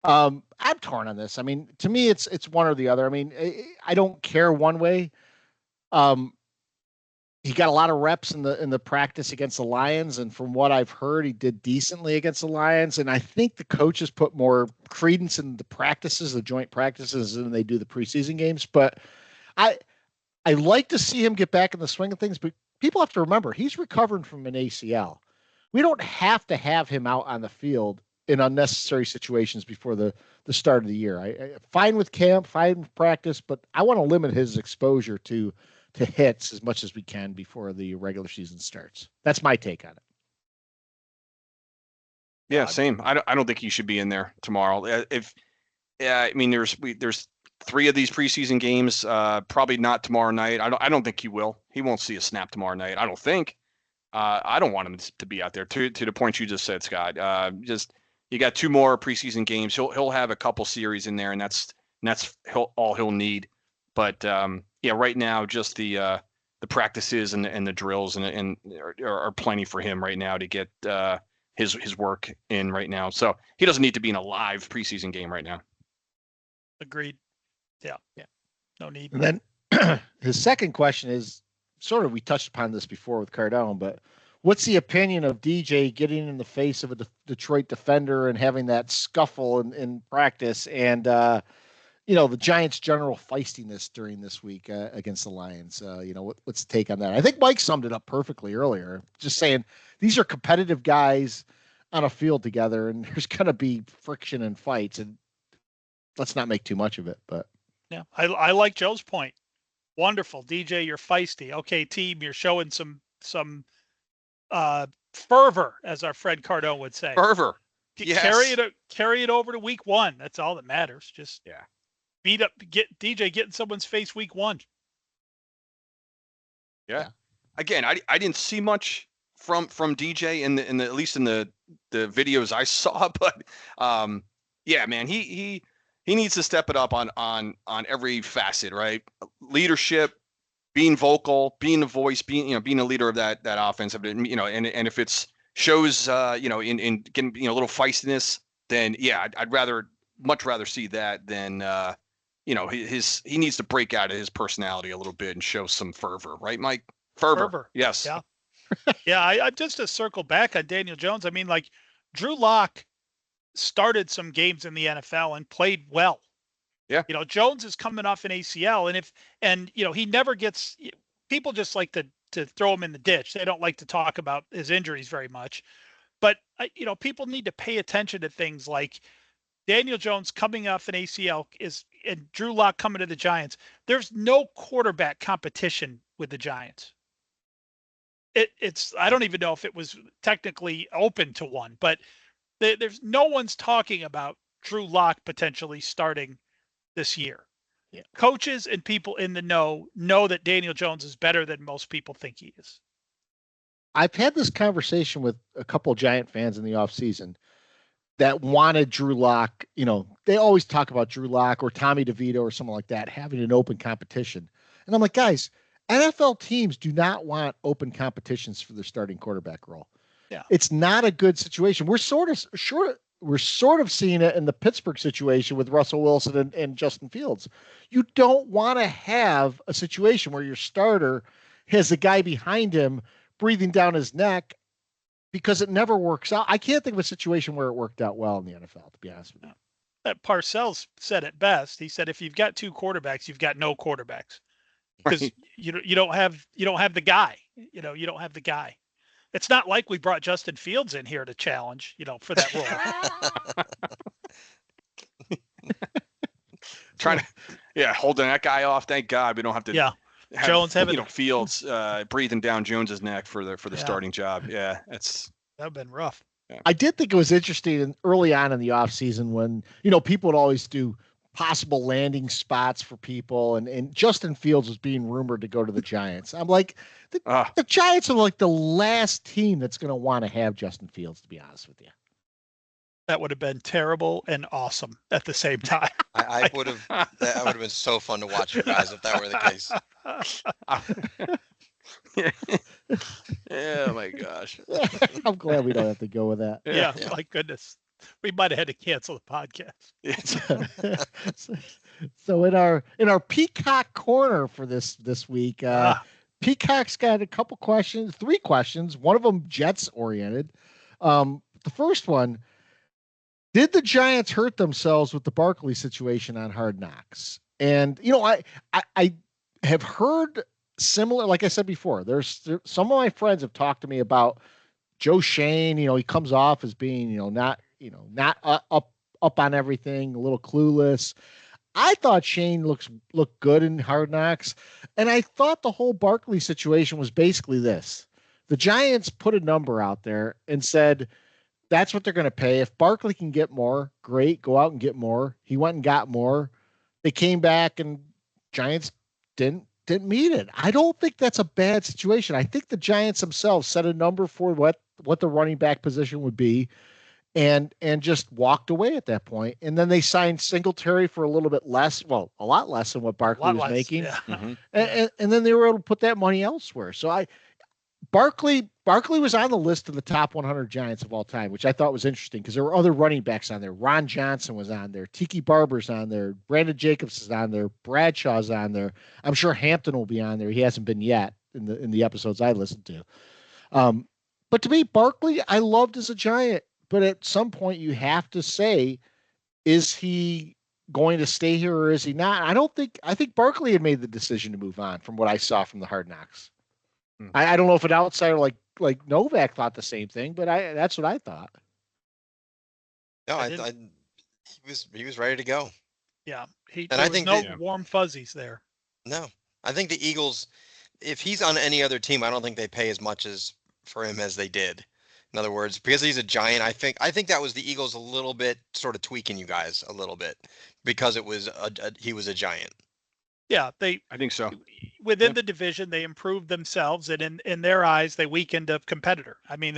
I'm torn on this. I mean, to me, it's one or the other. I mean, I don't care one way. He got a lot of reps in the practice against the Lions, and from what I've heard, he did decently against the Lions. And I think the coaches put more credence in the practices, the joint practices, than they do the preseason games. But I like to see him get back in the swing of things. But people have to remember he's recovering from an ACL. We don't have to have him out on the field in unnecessary situations before the start of the year. I fine with camp, fine with practice, but I want to limit his exposure to hits as much as we can before the regular season starts. That's my take on it. Yeah, same. I don't think he should be in there tomorrow. There's 3 of these preseason games. Probably not tomorrow night. I don't think he will. He won't see a snap tomorrow night. I don't think. I don't want him to be out there. To the point you just said, Scott. You got 2 more preseason games. He'll have a couple series in there, and that's all he'll need. But right now, just the practices and the drills and are plenty for him right now to get his work in right now. So he doesn't need to be in a live preseason game right now. Agreed. Yeah. No need. And then his second question is sort of, we touched upon this before with Cardone, but what's the opinion of DJ getting in the face of a Detroit defender and having that scuffle in practice? And the Giants' general feistiness during this week against the Lions. What's the take on that? I think Mike summed it up perfectly earlier, just saying these are competitive guys on a field together, and there's going to be friction and fights, and let's not make too much of it. But yeah, I like Joe's point. Wonderful, DJ, you're feisty. Okay, team, you're showing some fervor, as our friend Cardone would say. Fervor. Yes. Carry it over to week 1. That's all that matters. Just beat up, get in someone's face week 1. Yeah. Again, I didn't see much from DJ in the at least in the videos I saw, but yeah, man, he needs to step it up on every facet, right? Leadership, being vocal, being the voice, being a leader of that offense, and if it's shows in getting a little feistiness, then yeah, I'd much rather see that than he needs to break out of his personality a little bit and show some fervor, right, Mike? Fervor. Yes. Yeah. Yeah. I'm just to circle back on Daniel Jones. I mean, like, Drew Lock started some games in the NFL and played well. Yeah. Jones is coming off an ACL, and he never gets, people just like to throw him in the ditch. They don't like to talk about his injuries very much, but people need to pay attention to things like Daniel Jones coming off an ACL and Drew Lock coming to the Giants. There's no quarterback competition with the Giants. I don't even know if it was technically open to one, but there's no one's talking about Drew Lock potentially starting this year. Yeah. Coaches and people in the know that Daniel Jones is better than most people think he is. I've had this conversation with a couple of Giant fans in the offseason that wanted Drew Lock. They always talk about Drew Lock or Tommy DeVito or someone like that having an open competition. And I'm like, guys, NFL teams do not want open competitions for their starting quarterback role. Yeah. It's not a good situation. We're sort of seeing it in the Pittsburgh situation with Russell Wilson and Justin Fields. You don't want to have a situation where your starter has a guy behind him breathing down his neck, because it never works out. I can't think of a situation where it worked out well in the NFL, to be honest with you. Parcells said it best. He said, if you've got 2 quarterbacks, you've got no quarterbacks, because you don't have the guy. You don't have the guy. It's not like we brought Justin Fields in here to challenge, for that role. Holding that guy off. Thank God we don't have to. Yeah. Have, Jones having Fields breathing down Jones's neck for the starting job. Yeah, that'd been rough. Yeah. I did think it was interesting early on in the offseason when people would always do possible landing spots for people, and Justin Fields was being rumored to go to the Giants. I'm like, the Giants are like the last team that's going to want to have Justin Fields, to be honest with you. That would have been terrible and awesome at the same time. I would have. That would have been so fun to watch, you guys, if that were the case. Oh my gosh! I'm glad we don't have to go with that. Yeah. My goodness, we might have had to cancel the podcast. So in our Peacock corner for this week, Peacock's got a couple questions, 3 questions. One of them Jets oriented. The first one. Did the Giants hurt themselves with the Barkley situation on Hard Knocks? And, I have heard similar, like I said before, there's some of my friends have talked to me about Joe Shane. He comes off as being, not up on everything, a little clueless. I thought Shane looked good in Hard Knocks. And I thought the whole Barkley situation was basically this. The Giants put a number out there and said, that's what they're going to pay. If Barkley can get more, great, go out and get more. He went and got more. They came back and Giants didn't meet it. I don't think that's a bad situation. I think the Giants themselves set a number for what the running back position would be and just walked away at that point. And then they signed Singletary for a little bit less, a lot less than what Barkley was making. Yeah. Mm-hmm. And then they were able to put that money elsewhere. So Barkley was on the list of the top 100 Giants of all time, which I thought was interesting because there were other running backs on there. Ron Johnson was on there. Tiki Barber's on there. Brandon Jacobs is on there. Bradshaw's on there. I'm sure Hampton will be on there. He hasn't been yet in the episodes I listened to. But to me, Barkley, I loved as a Giant. But at some point, you have to say, is he going to stay here or is he not? I think Barkley had made the decision to move on from what I saw from the Hard Knocks. I don't know if an outsider like Novak thought the same thing, but that's what I thought. No, he was ready to go. Yeah, I think no warm fuzzies there. No, I think the Eagles, if he's on any other team, I don't think they pay as much for him as they did. In other words, because he's a Giant, I think that was the Eagles a little bit sort of tweaking you guys a little bit because it was he was a Giant. Yeah, I think so. Within the division, they improved themselves, and in their eyes, they weakened a competitor. I mean,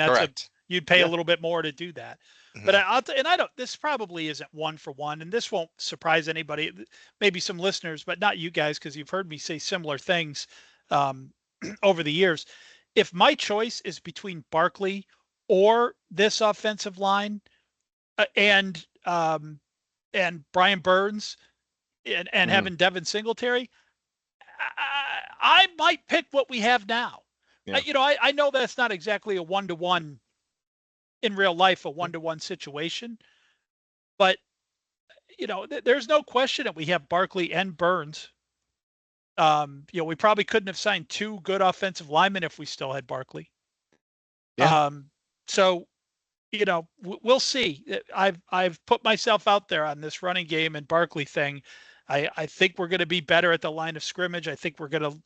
you'd pay a little bit more to do that. Mm-hmm. But this probably isn't one for one, and this won't surprise anybody, maybe some listeners, but not you guys, because you've heard me say similar things over the years. If my choice is between Barkley or this offensive line and Brian Burns and having Devin Singletary, I might pick what we have now. Yeah. I know that's not exactly a one-to-one in real life, a one-to-one situation, but there's no question that we have Barkley and Burns. We probably couldn't have signed two good offensive linemen if we still had Barkley. Yeah. So, we'll see. I've put myself out there on this running game and Barkley thing. I think we're going to be better at the line of scrimmage. I think we're going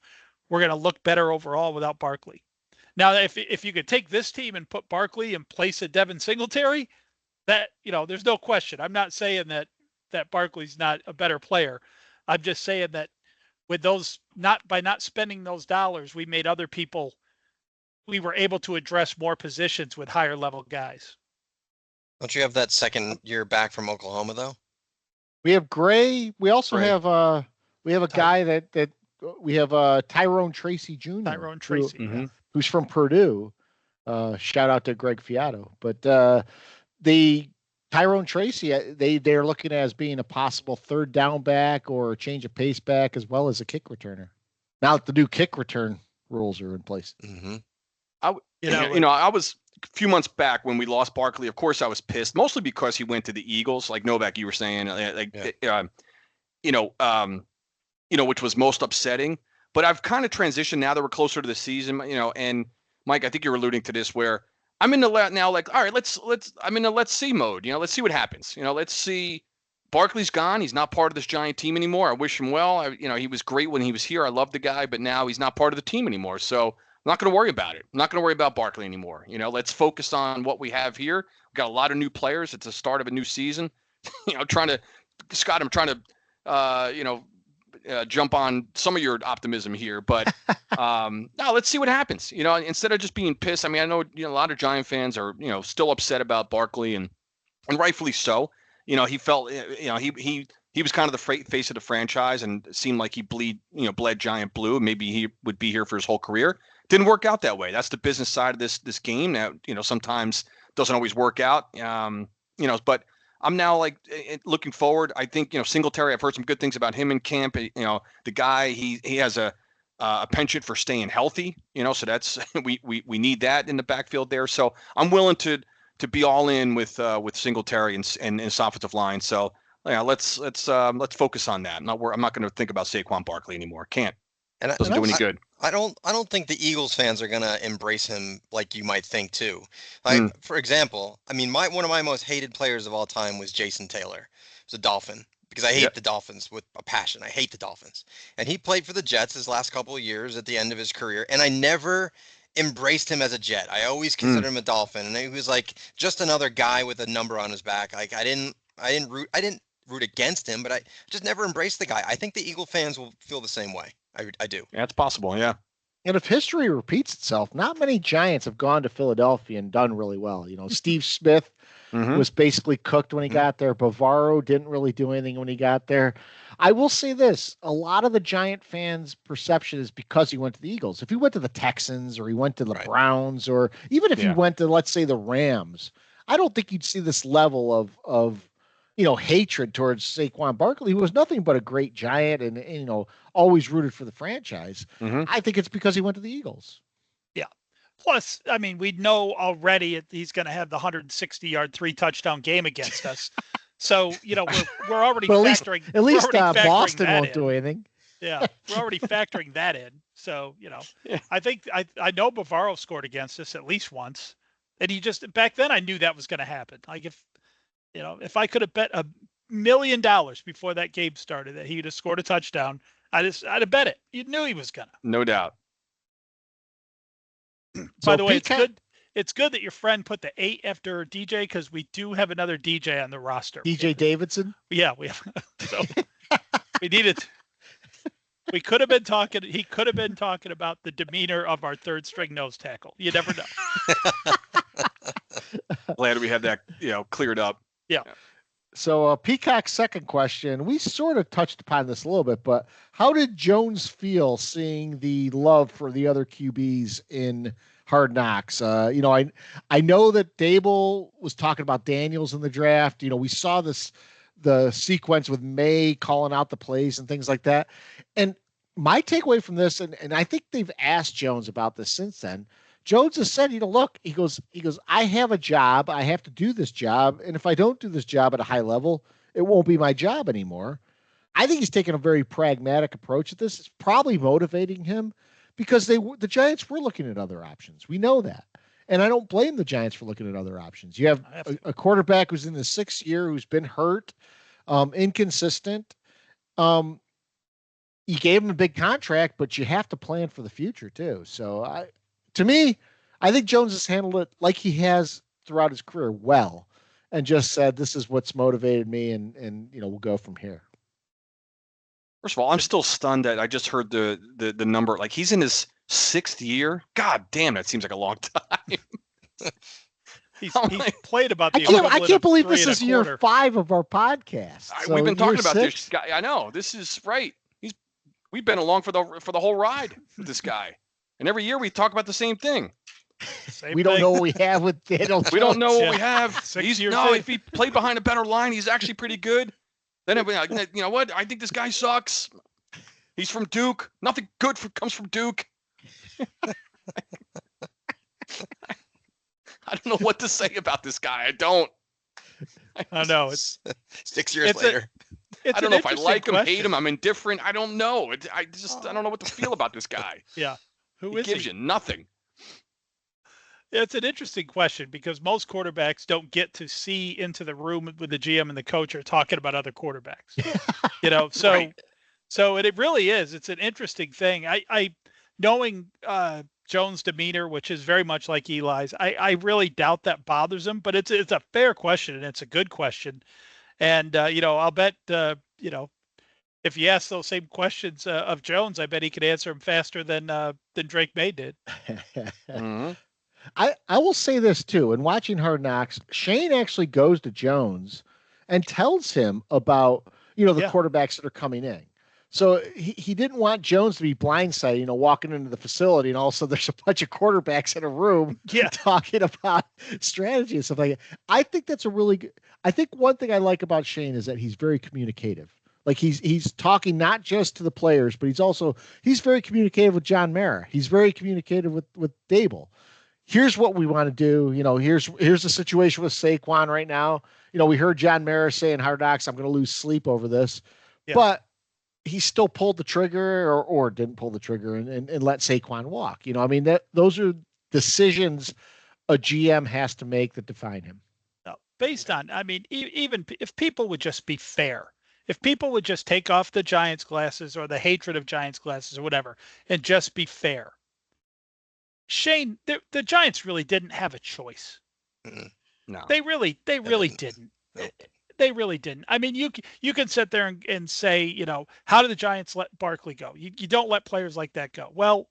to look better overall without Barkley. Now, if you could take this team and put Barkley in place of Devin Singletary, that there's no question. I'm not saying that Barkley's not a better player. I'm just saying that with by not spending those dollars, we made other people. We were able to address more positions with higher level guys. Don't you have that second year back from Oklahoma though? We have Gray. We also have a guy that we have Tyrone Tracy Jr. Tyrone Tracy, who's from Purdue. Shout out to Greg Fiato. But the Tyrone Tracy, they're looking at as being a possible third down back or a change of pace back as well as a kick returner. Now that the new kick return rules are in place. Mm-hmm. I was a few months back when we lost Barkley. Of course, I was pissed, mostly because he went to the Eagles, like Novak, you were saying, which was most upsetting. But I've kind of transitioned now that we're closer to the season, and Mike, I think you're alluding to this where I'm in the now, like, all right, I'm in the let's see mode. Let's see what happens. Let's see. Barkley's gone. He's not part of this Giant team anymore. I wish him well. He was great when he was here. I love the guy, but now he's not part of the team anymore. So I'm not going to worry about it. I'm not going to worry about Barkley anymore. Let's focus on what we have here. We've got a lot of new players. It's the start of a new season. I'm trying to jump on some of your optimism here, but no, let's see what happens. Instead of just being pissed. I mean, I know a lot of Giant fans are still upset about Barkley, and rightfully so. He felt he was kind of the face of the franchise, and it seemed like he bled Giant blue. Maybe he would be here for his whole career. Didn't work out that way. That's the business side of this game. Now, sometimes doesn't always work out. But I'm now like looking forward. I think Singletary. I've heard some good things about him in camp. The guy he has a penchant for staying healthy. So that's we need that in the backfield there. So I'm willing to be all in with Singletary and his offensive line. So let's focus on that. I'm not going to think about Saquon Barkley anymore. Can't. And doesn't do any good. I don't think the Eagles fans are gonna embrace him like you might think too. Like for example, I mean, one of my most hated players of all time was Jason Taylor. He was a Dolphin because I hate the Dolphins with a passion. I hate the Dolphins, and he played for the Jets his last couple of years at the end of his career, and I never embraced him as a Jet. I always considered him a Dolphin, and he was like just another guy with a number on his back. Like I didn't root against him, but I just never embraced the guy. I think the Eagle fans will feel the same way. I do. Yeah, it's possible. Yeah. And if history repeats itself, not many Giants have gone to Philadelphia and done really well. Steve Smith was basically cooked when he got there. Bavaro didn't really do anything when he got there. I will say this. A lot of the Giant fans' perception is because he went to the Eagles. If he went to the Texans or he went to the Browns, or even if he went to, let's say, the Rams, I don't think you'd see this level of hatred towards Saquon Barkley, who was nothing but a great Giant and always rooted for the franchise. I think it's because he went to the Eagles. Yeah. Plus, I mean, we know already he's going to have the 160-yard, 3-touchdown game against us. So, we're already But factoring. at least we're already factoring Boston that won't in. do anything. Yeah, we're already factoring that in. So, Yeah. I think I know Bavaro scored against us at least once. And back then I knew that was going to happen. Like if I could have bet $1 million before that game started that he'd have scored a touchdown, I'd have bet it. You knew he was gonna. No doubt. By the way, it's good. It's good that your friend put the 8 after DJ because we do have another DJ on the roster. DJ Davidson. Yeah, we have. So we needed. We could have been talking. He could have been talking about the demeanor of our third string nose tackle. You never know. Glad we had that, cleared up. Yeah. So Peacock's second question, we sort of touched upon this a little bit, but how did Jones feel seeing the love for the other QBs in Hard Knocks? I know that Dable was talking about Daniels in the draft. We saw the sequence with May calling out the plays and things like that. And my takeaway from this, and I think they've asked Jones about this since then, Jones has said, look, he goes, I have a job. I have to do this job. And if I don't do this job at a high level, it won't be my job anymore. I think he's taking a very pragmatic approach at this. It's probably motivating him because the Giants were looking at other options. We know that. And I don't blame the Giants for looking at other options. You have a quarterback who's in the 6th year, who's been hurt, inconsistent. You gave him a big contract, but you have to plan for the future too. So to me, I think Jones has handled it like he has throughout his career well, and just said, this is what's motivated me, and we'll go from here. First of all, I'm still stunned that I just heard the number. Like, he's in his 6th year. God damn, that seems like a long time. He's played about the I can't believe this is year 5 of our podcast. We've been talking about this guy. I know, this is right. We've been along for the whole ride with this guy. And every year we talk about the same thing. We don't know what we have with Daniel Jones. We don't know what we have. If he played behind a better line, he's actually pretty good. Then you know what? I think this guy sucks. He's from Duke. Nothing good comes from Duke. I don't know what to say about this guy. I don't. I know it's 6 years later. I don't know if I like him, hate him. I'm indifferent. I don't know. I don't know what to feel about this guy. Yeah. Who he is gives he? you nothing. It's an interesting question because most quarterbacks don't get to see into the room with the GM and the coach are talking about other quarterbacks. So Right. So it really is. It's an interesting thing. I knowing Jones' demeanor, which is very much like Eli's, I really doubt that bothers him. But it's a fair question and it's a good question. And I'll bet if you ask those same questions of Jones, I bet he could answer them faster than Drake May did. Mm-hmm. I will say this too. In watching Hard Knocks, Shane actually goes to Jones and tells him about the quarterbacks that are coming in. So he didn't want Jones to be blindsided, walking into the facility and all of a sudden there's a bunch of quarterbacks in a room talking about strategy and stuff like that. I think that's a really good. I think one thing I like about Shane is that he's very communicative. Like he's talking not just to the players, but he's very communicative with John Mara. He's very communicative with Dable. Here's what we want to do. Here's the situation with Saquon right now. We heard John Mara say in Hard Knocks, I'm going to lose sleep over this, but he still pulled the trigger or didn't pull the trigger and let Saquon walk. Those are decisions a GM has to make that define him. No, based on, even if people would just be fair, if people would just take off the Giants glasses or the hatred of Giants glasses or whatever, and just be fair, Shane, the Giants really didn't have a choice. No, they really didn't. Nope. They really didn't. You can sit there and say, how do the Giants let Barkley go? You don't let players like that go. Well,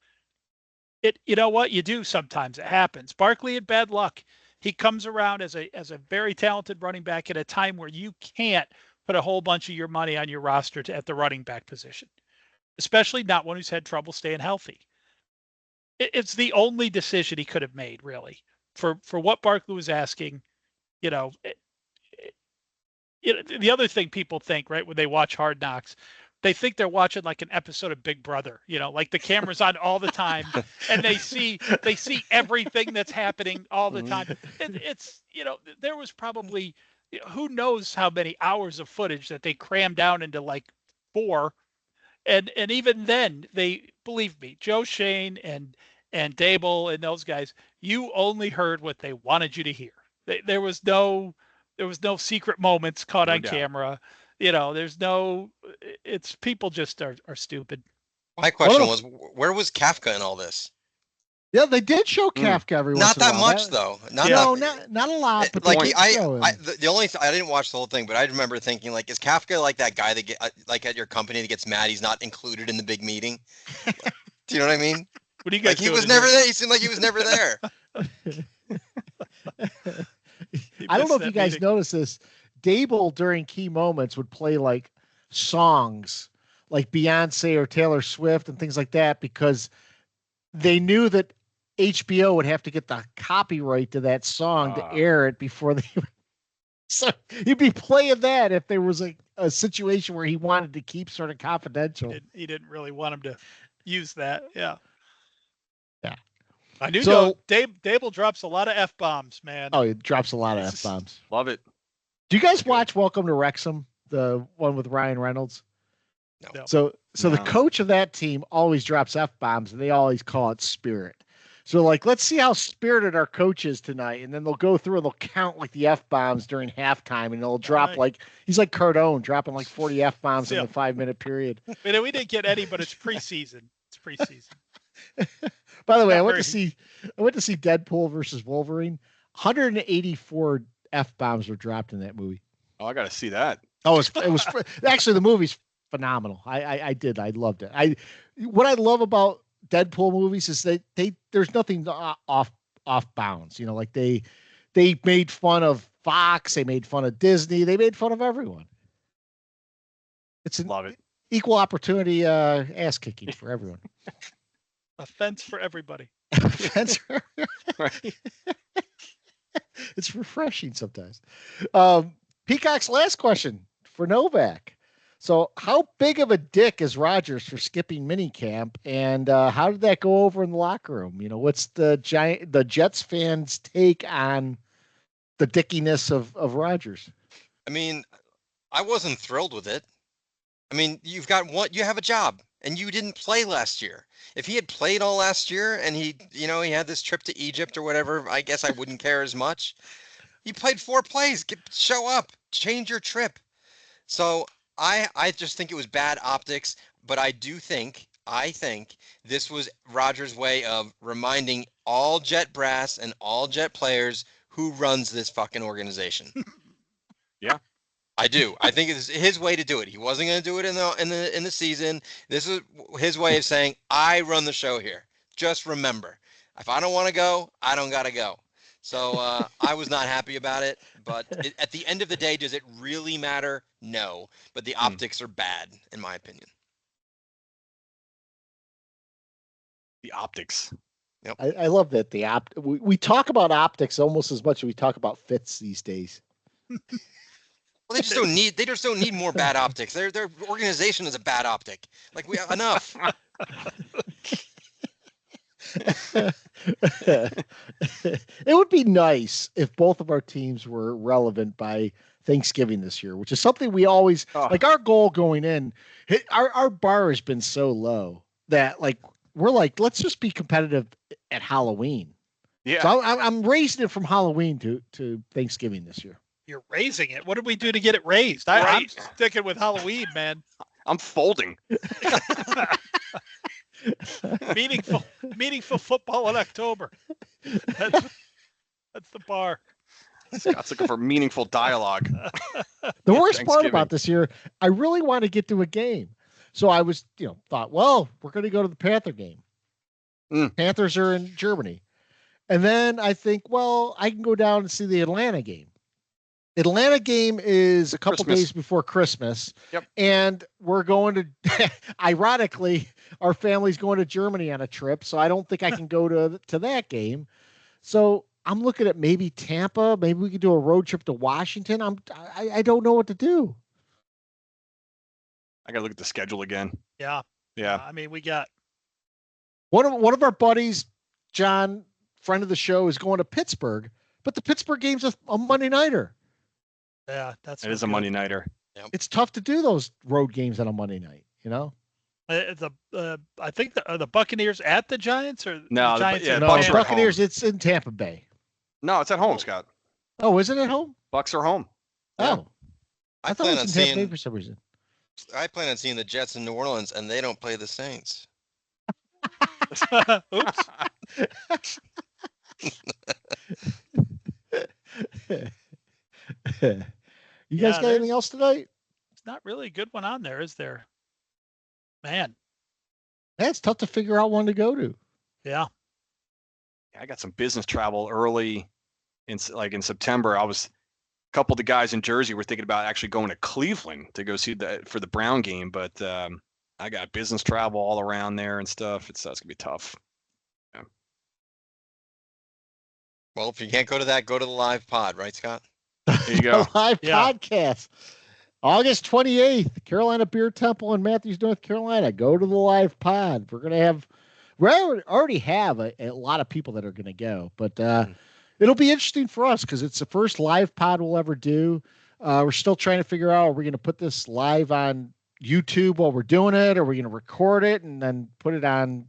you know what you do sometimes. It happens. Barkley had bad luck. He comes around as a very talented running back at a time where you can't put a whole bunch of your money on your roster at the running back position, especially not one who's had trouble staying healthy. It's the only decision he could have made, really, for what Barkley was asking. The other thing people think, right, when they watch Hard Knocks, they think they're watching like an episode of Big Brother, like the camera's on all the time and they see everything that's happening all the time. It's, there was probably who knows how many hours of footage that they cram down into like 4. And even then, they, believe me, Joe Shane and Dable and those guys, you only heard what they wanted you to hear. There was no secret moments caught on camera. There's no. It's people just are stupid. My question was, where was Kafka in all this? Yeah, they did show Kafka every once in a while. Not that much, though. Not a lot. But like the only I didn't watch the whole thing, but I remember thinking, like, is Kafka like that guy that get like at your company that gets mad he's not included in the big meeting? Do you know what I mean? What do you guys? Like, he was never there. He seemed like he was never there. I don't know if you guys noticed this. Dable during key moments would play like songs, like Beyonce or Taylor Swift and things like that, because they knew that HBO would have to get the copyright to that song to air it before they. So he'd be playing that if there was a situation where he wanted to keep sort of confidential. He didn't really want him to use that. Yeah. Yeah. I do know Dable drops a lot of F-bombs, man. Oh, he drops a lot of F-bombs. Love it. Do you guys watch Welcome to Wrexham, the one with Ryan Reynolds? No. So the coach of that team always drops F-bombs, and they always call it spirit. So, like, let's see how spirited our coach is tonight. And then they'll go through and they'll count, like, the F-bombs during halftime. And they'll drop, like, he's like Cardone, dropping, like, 40 F-bombs in the 5-minute period. We didn't get any, but it's preseason. It's preseason. By the way, I went to see Deadpool versus Wolverine. 184 F-bombs were dropped in that movie. Oh, I got to see that. Oh, it was actually, the movie's phenomenal. I loved it. What I love about Deadpool movies is there's nothing off bounds. Like they made fun of Fox, they made fun of Disney, they made fun of everyone. Love it. Equal opportunity ass kicking for everyone. Offense for everybody. Offense for everybody. It's refreshing sometimes. Peacock's last question for Novak. So how big of a dick is Rodgers for skipping minicamp, and how did that go over in the locker room? What's the Jets fans' take on the dickiness of Rodgers? I mean, I wasn't thrilled with it. I mean, you have a job, and you didn't play last year. If he had played all last year and he had this trip to Egypt or whatever, I guess I wouldn't care as much. You played 4 plays. Show up. Change your trip. So I just think it was bad optics, but I think this was Rodgers' way of reminding all Jet brass and all Jet players who runs this fucking organization. Yeah. I do. I think it's his way to do it. He wasn't going to do it in the season. This is his way of saying, I run the show here. Just remember, if I don't want to go, I don't got to go. So I was not happy about it. But at the end of the day, does it really matter? No. But the optics are bad, in my opinion. The optics. Yep. I love that we talk about optics almost as much as we talk about fits these days. Well, they just don't need more bad optics. Their organization is a bad optic. Like, enough. It would be nice if both of our teams were relevant by Thanksgiving this year, which is something we always like. Our goal going in, our bar has been so low that we're like, let's just be competitive at Halloween. Yeah. So I'm raising it from Halloween to Thanksgiving this year. You're raising it. What did we do to get it raised? I'm sticking with Halloween, man. I'm folding. Meaningful football in October. That's the bar. Scott's looking for meaningful dialogue. The worst part about this year, I really want to get to a game. So I was, thought, well, we're going to go to the Panther game. Panthers are in Germany. And then I think, well, I can go down and see the Atlanta game. Atlanta game is a couple days before Christmas. Yep. And we're going to, ironically, our family's going to Germany on a trip. So I don't think I can go to that game. So I'm looking at maybe Tampa. Maybe we could do a road trip to Washington. I don't know what to do. I got to look at the schedule again. Yeah. Yeah. I mean, we got one of our buddies, John, friend of the show, is going to Pittsburgh, but the Pittsburgh game's a Monday nighter. Yeah, that's It is a Monday nighter. It's tough to do those road games on a Monday night, you know? I think the Buccaneers at the Giants or No, the Giants. yeah, No, Bucks are at Buccaneers, home. it's in Tampa Bay. No, it's at home, Scott. Oh, is it at home? Bucks are home. Yeah. Oh. I thought it was in Tampa Bay for some reason. I plan on seeing the Jets in New Orleans, and they don't play the Saints. Oops. You guys got anything else tonight? It's not really a good one on there, is there? Man. Yeah, it's tough to figure out one to go to. Yeah. I got some business travel early in September. A couple of the guys in Jersey were thinking about actually going to Cleveland to go see for the Brown game, but I got business travel all around there and stuff. It's gonna be tough. Yeah. Well, if you can't go to that, go to the live pod, right, Scott? There you go. Live podcast. August 28th, Carolina Beer Temple in Matthews, North Carolina. Go to the live pod. We already have a lot of people that are going to go, but it'll be interesting for us because it's the first live pod we'll ever do. We're still trying to figure out, are we going to put this live on YouTube while we're doing it? Or are we going to record it and then put it on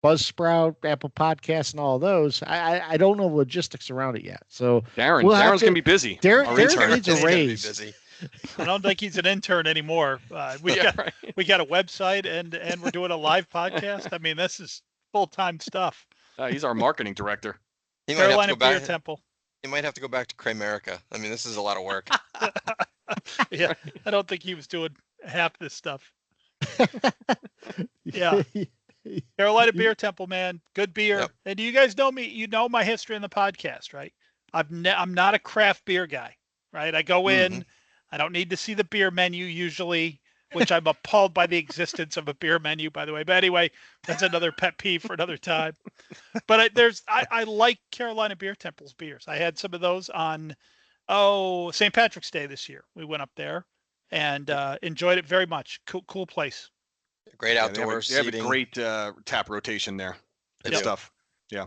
Buzzsprout, Apple Podcasts, and all of those? I don't know the logistics around it yet. So Darren's going to be busy. Darren needs a raise. Busy. I don't think he's an intern anymore. We got a website and we're doing a live podcast. I mean, this is full-time stuff. He's our marketing director. Carolina Beer Temple. You might have to go back to Cramerica. I mean, this is a lot of work. Yeah, I don't think he was doing half this stuff. Yeah. Carolina Beer Temple, man. Good beer. Yep. And do you guys know me? You know my history in the podcast, right? I'm not a craft beer guy, right? I go in, I don't need to see the beer menu usually, which I'm appalled by the existence of a beer menu, by the way. But anyway, that's another pet peeve for another time. But I like Carolina Beer Temple's beers. I had some of those on, St. Patrick's Day this year. We went up there and enjoyed it very much. Cool place. Great outdoor They have seating. a great tap rotation there. Good stuff. Yeah.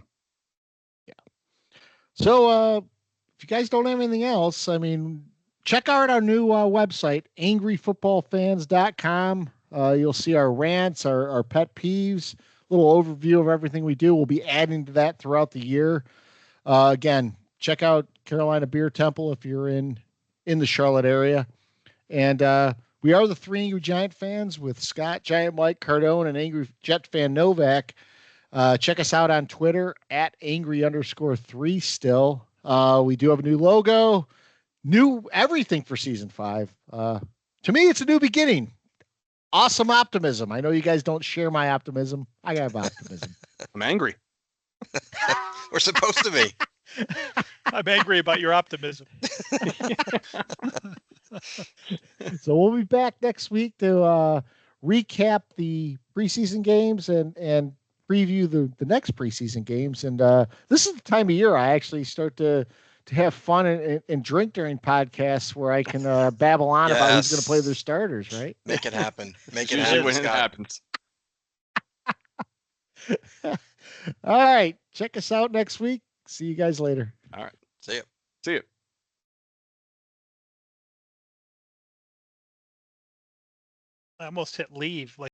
So if you guys don't have anything else, I mean, check out our new website, angryfootballfans.com. You'll see our rants, our pet peeves, a little overview of everything we do. We'll be adding to that throughout the year. Again, check out Carolina Beer Temple if you're in the Charlotte area. And we are the three Angry Giant fans with Scott, Giant Mike, Cardone, and Angry Jet fan Novak. Check us out on Twitter at angry_3 still. We do have a new logo, new everything for season 5. To me, it's a new beginning. Awesome optimism. I know you guys don't share my optimism. I have optimism. I'm angry. We're supposed to be. I'm angry about your optimism. So we'll be back next week to recap the preseason games and preview the next preseason games. And this is the time of year I actually start to have fun and drink during podcasts where I can babble on about who's going to play their starters, right? Make it happen. Make it Usually happen, when it Scott. happens. All right. Check us out next week. See you guys later. All right. See ya. See you. I almost hit leave.